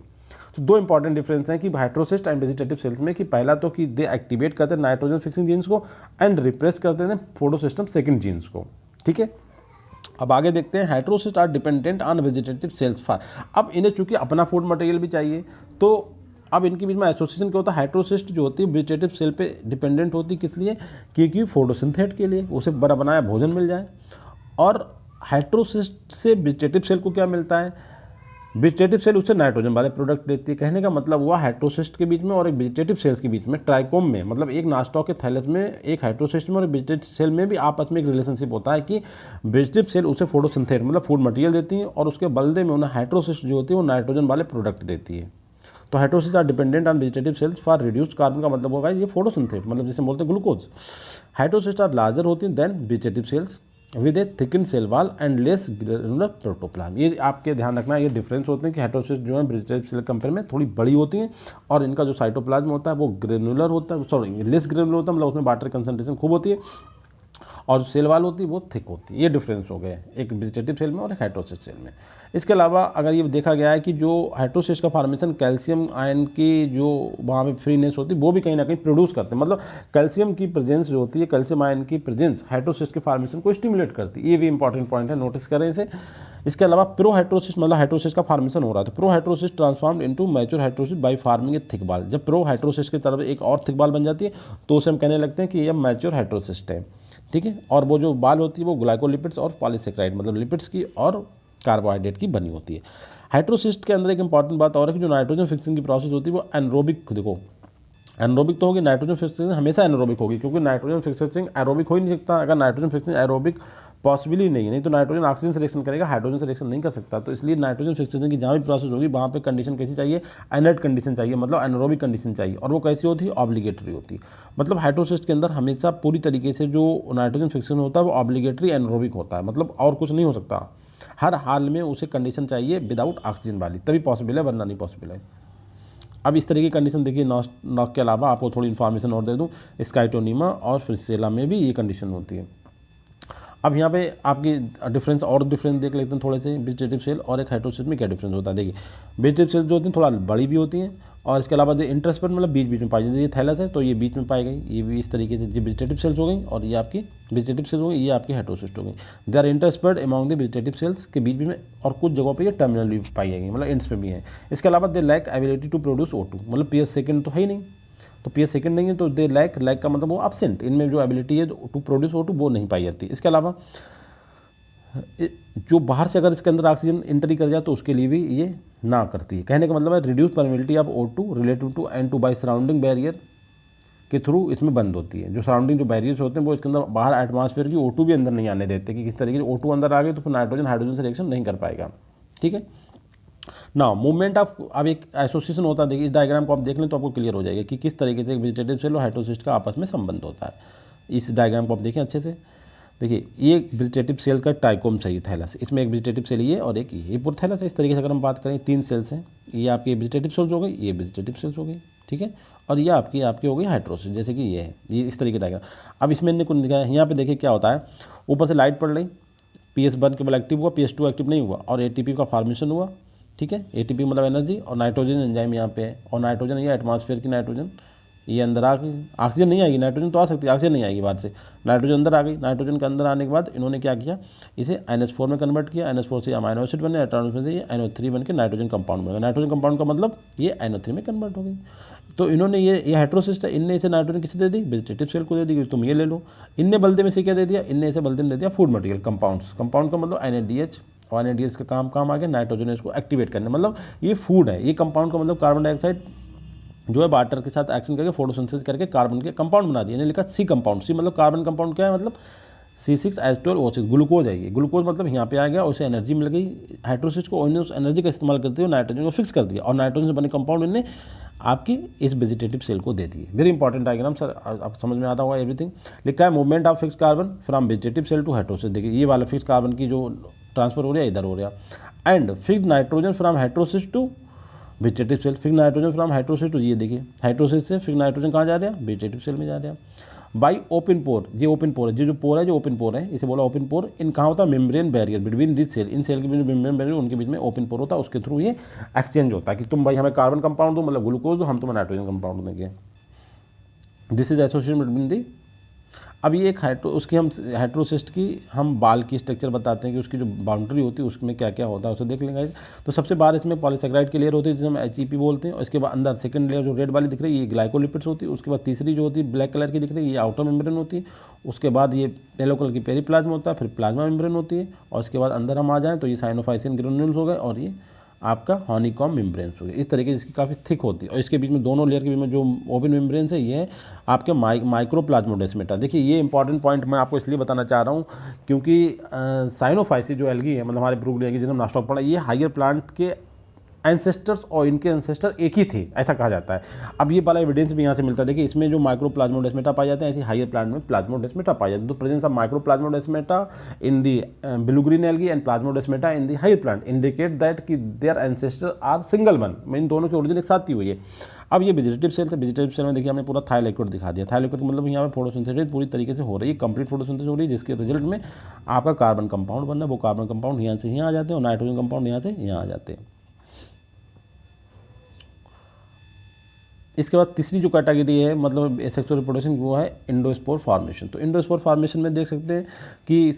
तो 2 इंपॉर्टेंट डिफरेंस हैं कि हेटेरोसिस्ट एंड वेजिटेटिव सेल्स में, कि पहला तो कि दे एक्टिवेट करते हैं नाइट्रोजन फिक्सिंग जीन्स को एंड रिप्रेस करते हैं फोटोसिस्टम सेकंड जीन्स को, ठीक है। अब आगे देखते हैं heterocyst are dependent on vegetative cells for. अब इन्हें चूंकि अपना फूड मटेरियल भी चाहिए तो अब इनके बीच में एसोसिएशन क्या होता है, हेटेरोसिस्ट जो होती है वेजिटेटिव सेल पे डिपेंडेंट होती है, किस लिए, क्योंकि फोटोसिंथेट के लिए उसे बड़ा बनाया भोजन मिल जाए। और हेटेरोसिस्ट से वेजिटेटिव सेल को क्या मिलता है, वेजिटेटिव सेल उससे नाइट्रोजन वाले प्रोडक्ट देती है। कहने का मतलब हुआ हेटेरोसिस्ट के बीच में और एक वेजिटेटिव सेल्स के बीच में ट्राइकोम में, मतलब एक नॉस्टॉक के थैलस में एक हेटेरोसिस्ट में और एक वेजिटेटिव सेल में भी आपस में एक रिलेशनशिप होता है कि वेजिटेटिव सेल उसे फोटोसिंथेट मतलब फूड मटेरियल देती है और उसके बदले में उन्हें हेटेरोसिस्ट जो होती है वो नाइट्रोजन वाले प्रोडक्ट देती है। तो heterocyst are dependent on vegetative cells for reduced carbon का मतलब होगा ये फोटोसिंथेट, मतलब जिसे बोलते हैं ग्लूकोज। हेटेरोसिस्ट आर लार्जर होती हैं than vegetative cells with a thicken cell wall and less granular protoplasm. ये आपके ध्यान रखना, ये डिफरेंस होते हैं कि हेटेरोसिस्ट जो है वेजिटेटिव सेल कंपेयर में थोड़ी बड़ी होती हैं और इनका जो साइटोप्लाज्म होता है वो ग्रेनुलर होता है, सॉरी लेस ग्रेनुलर होता है, मतलब उसमें वाटर कंसंट्रेशन खूब होती है, और जो सेल वाल होती है वो थिक होती है। ये डिफरेंस हो गए एक वेजिटेटिव सेल में और एक हेटेरोसिस्ट सेल में। इसके अलावा अगर ये देखा गया है कि जो हेटेरोसिस्ट का फॉर्मेशन कैल्शियम आयन की जो वहाँ पे फ्रीनेस होती है वो भी कहीं ना कहीं प्रोड्यूस करते हैं, मतलब कैल्शियम की प्रेजेंस जो होती है, कैल्शियम आयन की प्रेजेंस हेटेरोसिस्ट के फॉर्मेशन को स्टिमुलेट करती है। ये भी इंपॉर्टेंट पॉइंट है, नोटिस करें इसे। इसके अलावा प्रो हेटेरोसिस्ट मतलब हेटेरोसिस्ट का फॉर्मेशन हो रहा है तो pro heterocyst transformed into mature heterocyst by forming a thick बाल। जब प्रो हेटेरोसिस्ट की तरफ एक और थिक बाल बन जाती है तो उसे हम कहने लगते हैं कि यह मैच्योर हेटेरोसिस्ट है, ठीक है। और वो जो बाल होती है वो ग्लाइकोलिपिड्स और पॉलीसेक्राइड मतलब लिपिड्स की और कार्बोहाइड्रेट की बनी होती है। हेटेरोसिस्ट के अंदर एक इंपॉर्टेंट बात और है कि जो नाइट्रोजन फिक्सिंग की प्रोसेस होती है वो एनरोबिक, देखो एनरोबिक तो होगी, नाइट्रोजन फिक्सिंग हमेशा एनरोबिक होगी क्योंकि नाइट्रोजन फिक्सिंग एरोबिक हो ही नहीं सकता। अगर नाइट्रोजन फिक्सिंग एरोबिक पॉसिबली नहीं है, नहीं तो नाइट्रोजन ऑक्सीजन से रिएक्शन करेगा, हाइड्रोजन से रिएक्शन नहीं कर सकता। तो इसलिए नाइट्रोजन फिक्सेशन की जहाँ भी प्रोसेस होगी वहाँ पे कंडीशन कैसी चाहिए, इनर्ट कंडीशन चाहिए, मतलब एनारोबिक कंडीशन चाहिए। और वो कैसी होती है, ऑब्लिगेटरी होती है। मतलब हाइड्रोसिस्ट के अंदर हमेशा पूरी तरीके से जो नाइट्रोजन फिक्सेशन होता है वो ऑब्लिगेटरी एनारोबिक होता है, मतलब और कुछ नहीं हो सकता। हर हाल में उसे कंडीशन चाहिए विदाउट ऑक्सीजन वाली, तभी पॉसिबल है, वरना नहीं पॉसिबल है। अब इस तरह की कंडीशन देखिए, नॉक के अलावा आपको थोड़ी इन्फॉर्मेशन और दे दूँ, स्काइटोनीमा और फ्रिसेला में भी ये कंडीशन होती है। अब यहाँ पे आपकी डिफरेंस और डिफरेंस देख लेते हैं थोड़े से, वेजिटेटिव सेल और एक हाइड्रोसिस्ट में क्या डिफरेंस होता है। देखिए वेजिटेटिव सेल जो होती हैं थोड़ा बड़ी भी होती हैं, और इसके अलावा जो इंटरस्पेट मतलब बीच बीच में पाई जाती है। ये थैलस है तो ये बीच में पाई गई, ये भी इस तरीके से ये वेजिटेटिव सेल्स हो गई, और ये आपकी वेजिटेटिव सेल्स हो गई, ये आपकी हाइड्रोसिस्ट हो गई। They are interspersed among the vegetative cells के बीच में, और कुछ जगहों पे ये टर्मिनल भी पाई जाएंगी, मतलब एंड्स पे भी है। इसके अलावा they lack ability to produce O2, मतलब पीएच सेकंड तो है ही नहीं, तो पीएच सेकंड नहीं है तो दे लैक का मतलब वो एब्सेंट, इनमें जो एबिलिटी है टू प्रोड्यूस O2 वो नहीं पाई जाती। इसके अलावा जो बाहर से अगर इसके अंदर ऑक्सीजन एंट्री कर जाए तो उसके लिए भी ये ना करती है। कहने का मतलब है reduce permeability of O2 relative to N2 by surrounding barrier के थ्रू इसमें बंद होती है। जो सराउंडिंग जो बैरियर्स होते हैं वो इसके अंदर बाहर एटमॉस्फेयर की O2 भी अंदर नहीं आने देते, कि किस तरीके से O2 अंदर आ गए तो फिर नाइट्रोजन हाइड्रोजन से रिएक्शन नहीं कर पाएगा। ठीक है ना, मूवमेंट ऑफ, अब एक एसोसिएशन होता है। देखिए इस डायग्राम को आप देख लें तो आपको क्लियर हो जाएगा कि किस तरीके से वेजिटेटिव सेल और हाइड्रोसिस्ट का आपस में संबंध होता है। इस डायग्राम को आप देखें अच्छे से। देखिए ये वेजिटेटिव सेल का ट्राइकोम चाहिए थैलस, इसमें एक वेजिटेटिव सेल ये और एक ये पूरा थैलस है। इस तरीके से अगर हम बात करें 3 सेल्स हैं, ये आपकी वेजिटेटिव सेल्स हो गई, ये वेजिटेटिव सेल्स हो गई, ठीक है, और ये आपकी हो गई हाइड्रोसिस, जैसे कि ये है, ये इस तरीके का डायग्राम। अब इसमें इन्हें कुछ दिखाया, यहाँ पे देखिए क्या होता है, ऊपर से लाइट पड़ रही, PS1 केवल एक्टिव हुआ, PS2 एक्टिव नहीं हुआ, और ATP का फॉर्मेशन हुआ। ठीक है, ATP मतलब एनर्जी, और नाइट्रोजन एंजाइम यहाँ पे है, और नाइट्रोजन ये एटमॉस्फेयर की नाइट्रोजन ये अंदर आ गई। ऑक्सीजन नहीं आएगी, नाइट्रोजन तो आ सकती है, ऑक्सीजन नहीं आएगी बाहर से, नाइट्रोजन अंदर आ गई। नाइट्रोजन के अंदर आने के बाद इन्होंने क्या किया, इसे NH4 में कन्वर्ट किया, NH4 से अमाइनो एसिड बने, एटॉनस से ये NO3 बन के नाइट्रोजन कंपाउंड बन गया। नाइट्रोजन कंपाउंड का मतलब ये NO3 में कन्वर्ट हो गई। तो इन्होंने ये हाइड्रोसिस्ट है, इनने इसे नाइट्रोजन किसे दे दी, वेजिटेटिव सेल को दे दी कि तुम ये ले लो। इनने बल्दे में से क्या दे दिया, इनने इसे बल्दे में दे दिया फूड मटेरियल कंपाउंड्स। कंपाउंड का मतलब NADH, और NADH का काम आ गया नाइट्रोजन इसको एक्टिवेट करने, मतलब ये फूड है। ये कंपाउंड का मतलब कार्बन डाइऑक्साइड जो है वाटर के साथ एक्शन करके फोटोसिंथेसिस करके कार्बन के कंपाउंड बना दिया। इन्हें लिखा C कंपाउंड। C मतलब कार्बन कंपाउंड क्या है, मतलब C6H12O6 ग्लूकोज है ये। ग्लूकोज मतलब यहाँ पे आ गया, उसे एनर्जी मिल गई हाइड्रोसिस्ट को, उन्होंने उस एनर्जी का इस्तेमाल करते हुए नाइट्रोजन को फिक्स कर दिया, और नाइट्रोजन से बने कंपाउंड इन्हें आपकी इस वेजिटेटिव सेल को दे दिए। वेरी इंपॉर्टेंट डायग्राम सर, आप समझ में आता होगा एवरीथिंग। लिखा है movement of fix carbon from vegetative cell to heterocyst. देखिए ये वाला फिक्स कार्बन की जो ट्रांसफर हो रहा है इधर हो रहा, and fix nitrogen from heterocyst to vegetative cell. Fix nitrogen from heterocyst to, ये देखिए हाइड्रोसिस से फिक्स नाइट्रोजन कहाँ जा रहा है, वेजिटेटिव सेल में जा रहा है। बाई ओपन पोर, ये ओपन पोर है, जो पोर है जो ओपन पोर है इसे बोला ओपन पोर। इन कहाँ होता है, membrane barrier between this cell, इन सेल के बीच मेम्ब्रेन बैरियर उनके बीच में ओपन पोर होता है, उसके थ्रू ये एक्सचेंज होता है कि तुम भाई हमें कार्बन कंपाउंड दो, मतलब ग्लूकोज दो, हम तुम्हें नाइट्रोजन कंपाउंड देंगे। This is association between the. अब ये एक उसकी हम हाइड्रोसिस्ट की हम बाल की स्ट्रक्चर बताते हैं कि उसकी जो बाउंड्री होती है उसमें क्या क्या होता है, उसे देख लेंगे। तो सबसे बाहर इसमें पॉलीसेकेराइड की लेयर होती है जिसे हम HEP बोलते हैं, और इसके बाद अंदर सेकंड लेयर जो रेड वाली दिख रही है ये ग्लाइकोलिपिड्स होती है। उसके बाद तीसरी जो होती है ब्लैक कलर की दिख रही है ये आउटर मेम्ब्रेन होती है। उसके बाद ये येलो कलर की पेरीप्लाज्मा होता है, फिर प्लाज्मा मेम्ब्रेन होती है, और उसके बाद अंदर हम आ जाएँ तो ये साइनोफाइसिन ग्रेन्यूल्स हो गए, और ये आपका हनीकॉम मेम्ब्रेन्स हो गए। इस तरीके से इसकी काफ़ी थिक होती है, और इसके बीच में दोनों लेयर के बीच में जो ओपन मेम्ब्रेन्स है ये है आपके माइक्रोप्लाज्मोडेस्मेटा। देखिए ये इंपॉर्टेंट पॉइंट मैं आपको इसलिए बताना चाह रहा हूँ क्योंकि साइनोफाइसी जो एल्गी है, मतलब हमारे ब्रूगली एल्गी जिन्हें नास्टॉक पड़ा, ये हायर प्लांट के एंसेस्टर्स और इनके एंसेस्टर एक ही थे, ऐसा कहा जाता है। अब ये वाला एविडेंस भी यहाँ से मिलता है। देखिए इसमें जो माइक्रोप्लाज्मोडेस्मेटा पाए जाते हैं, ऐसे हायर प्लांट में प्लाज्मोडेस्मेटा पाए जाते हैं। तो presence of microplasmodesmata in the blue green algae and plasmodesmata in the higher plant indicate that कि their ancestor are single one, इन दोनों की ओरिजिन एक साथ ही हुई है। अब ये वेजिटेटिव सेल थे, वेजिटेटिव सेल में देखिए हमने पूरा थाइलाइकोइड दिखा दिया। थाइलाइकोइड मतलब यहाँ पे फोटोसिंथेसिस पूरी तरीके से हो रही है, कंप्लीट फोटोसिंथेसिस हो रही है, जिसके रिजल्ट में आपका कार्बन कंपाउंड बनना है। वो कार्बन कंपाउंड यहाँ से यहाँ आ जाते हैं, और नाइट्रोजन कंपाउंड यहाँ से यहाँ आ जाते हैं। इसके बाद तीसरी जो कैटेगरी है मतलब सेक्सुअल रिप्रोडक्शन, वो है इंडोस्पोर फॉर्मेशन। तो इंडोस्पोर फॉर्मेशन में देख सकते हैं कि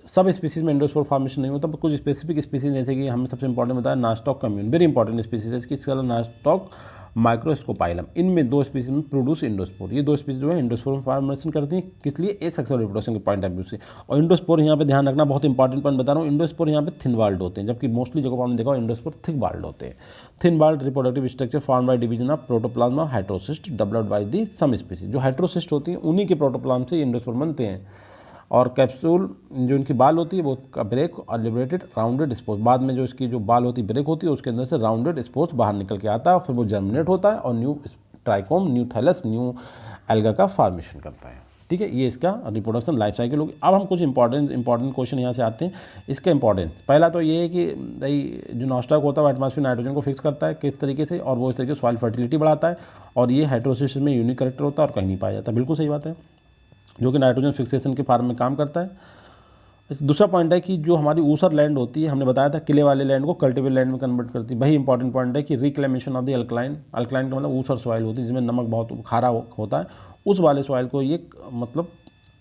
सब स्पीसीज में इंडोस्पोर फॉर्मेशन नहीं होता, कुछ स्पेसिफिक स्पीसीज जैसे कि हमें सबसे इंपॉर्टेंट बताया नास्टॉक कम्यून, वेरी इंपॉर्टेंट स्पीसीज है इसकी, नास्टॉक माइक्रोस्कोपाइलम। इनमें 2 स्पीसीज में प्रोड्यूस इंडोस्पोर। ये 2 स्पीसीज जो है इंडोस्पोर फॉर्मेशन करती हैं, किस लिए, ए सेक्सुअल रिप्रोडक्शन के पॉइंट ऑफ व्यू से। और इंडोस्पोर यहाँ पे ध्यान रखना, बहुत इंपॉर्टेंट पॉइंट बता रहा हूँ, इंडोस्पोर यहाँ पे थिन वाल्ड होते हैं, जबकि मोस्टली जगह पर हमने देखा इंडोस्पोर थिक वाल्ड होते हैं। Thin walled reproductive structure form by division of protoplasma hydrocyst developed by the some species. जो हाइड्रोसिस्ट होती हैं उन्हीं के प्रोटोप्लाज्म से इंडोस्पोर बनते हैं। और कैप्सूल जो इनकी बाल होती है वो ब्रेक और लिबरेटेड राउंडेड स्पोर्स, बाद में जो इसकी जो बाल होती है ब्रेक होती है उसके अंदर से राउंडेड स्पोर्स बाहर निकल के आता है और फिर वो जर्मिनेट होता है और new trichome, new thallus, new alga का फॉर्मेशन करता है। ठीक है, ये इसका रिप्रोडक्शन लाइफ साइकिल होगी। अब हम कुछ इंपॉर्टेंट क्वेश्चन यहाँ से आते हैं। इसका इंपॉर्टेंस पहला तो ये है कि भाई जो नॉस्टॉक होता है वो एटमॉस्फेयर नाइट्रोजन को फिक्स करता है किस तरीके से, और वो इस तरीके से सॉइल फर्टिलिटी बढ़ाता है, और ये हेटेरोसिस में यूनिक करेक्टर होता है और कहीं नहीं पाया जाता। बिल्कुल सही बात है, जो कि नाइट्रोजन फिक्सेशन के फार्म में काम करता है। दूसरा पॉइंट है कि जो हमारी ऊसर लैंड होती है, हमने बताया था किले वाले लैंड को कल्टिवेट लैंड में कन्वर्ट करती है। वही इंपॉर्टेंट पॉइंट है कि रिक्लेमेशन ऑफ द अल्कलाइन का मतलब ऊसर सॉइल होती है जिसमें नमक बहुत खारा होता है, उस वाले सॉइल को ये मतलब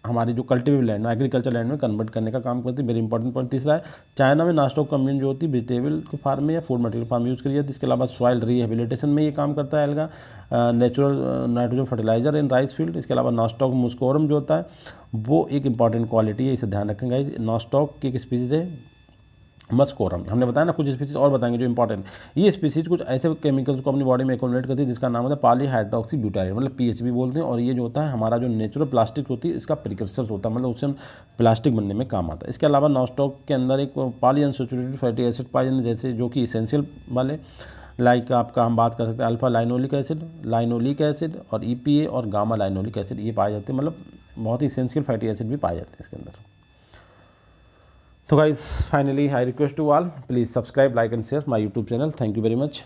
हमारी जो कल्टिवेट लैंड में, एग्रीकल्चर लैंड में कन्वर्ट करने का काम करती है। Very important point. तीसरा है चाइना में नॉस्टॉक कम्यून जो होती है वेजिटेबल के फार्म में या फूड मटेरियल फार्म यूज़ करी जाती है। इसके अलावा सॉइल रिहेबिलिटेशन में ये काम करता है alga, natural nitrogen fertiliser in rice field. इसके अलावा नॉस्टॉक मुस्कोरम जो होता है वो एक इंपॉर्टेंट क्वालिटी है, इसे ध्यान रखेंगे। नॉस्टॉक की एक स्पीसीज है मस्कोरम, हमने बताया ना, कुछ स्पीसीज और बताएंगे जो इंपॉर्टेंट। ये स्पीसीज कुछ ऐसे केमिकल्स को अपनी बॉडी में एक्युमुलेट करती है जिसका नाम होता है पॉलीहाइड्रोक्सी ब्यूटाइल, मतलब पीएचबी बोलते हैं। और ये जो होता है हमारा जो नेचुरल प्लास्टिक होती है इसका प्रिकर्सर होता है, मतलब उससे प्लास्टिक बनने में काम आता है। इसके अलावा नॉस्टॉक के अंदर एक पॉलीअनसैचुरेटेड फैटी एसिड पाए जाते हैं, जैसे जो कि इसेंशियल वाले, लाइक आपका हम बात कर सकते हैं अल्फा लाइनोलिक एसिड और EPA और गामा लाइनोलिक एसिड, ये पाए जाते हैं, मतलब बहुत ही इसेंशियल फैटी एसिड भी पाए जाते हैं इसके अंदर। तो guys finally I request to all, please subscribe, like and share my YouTube channel. Thank you very much.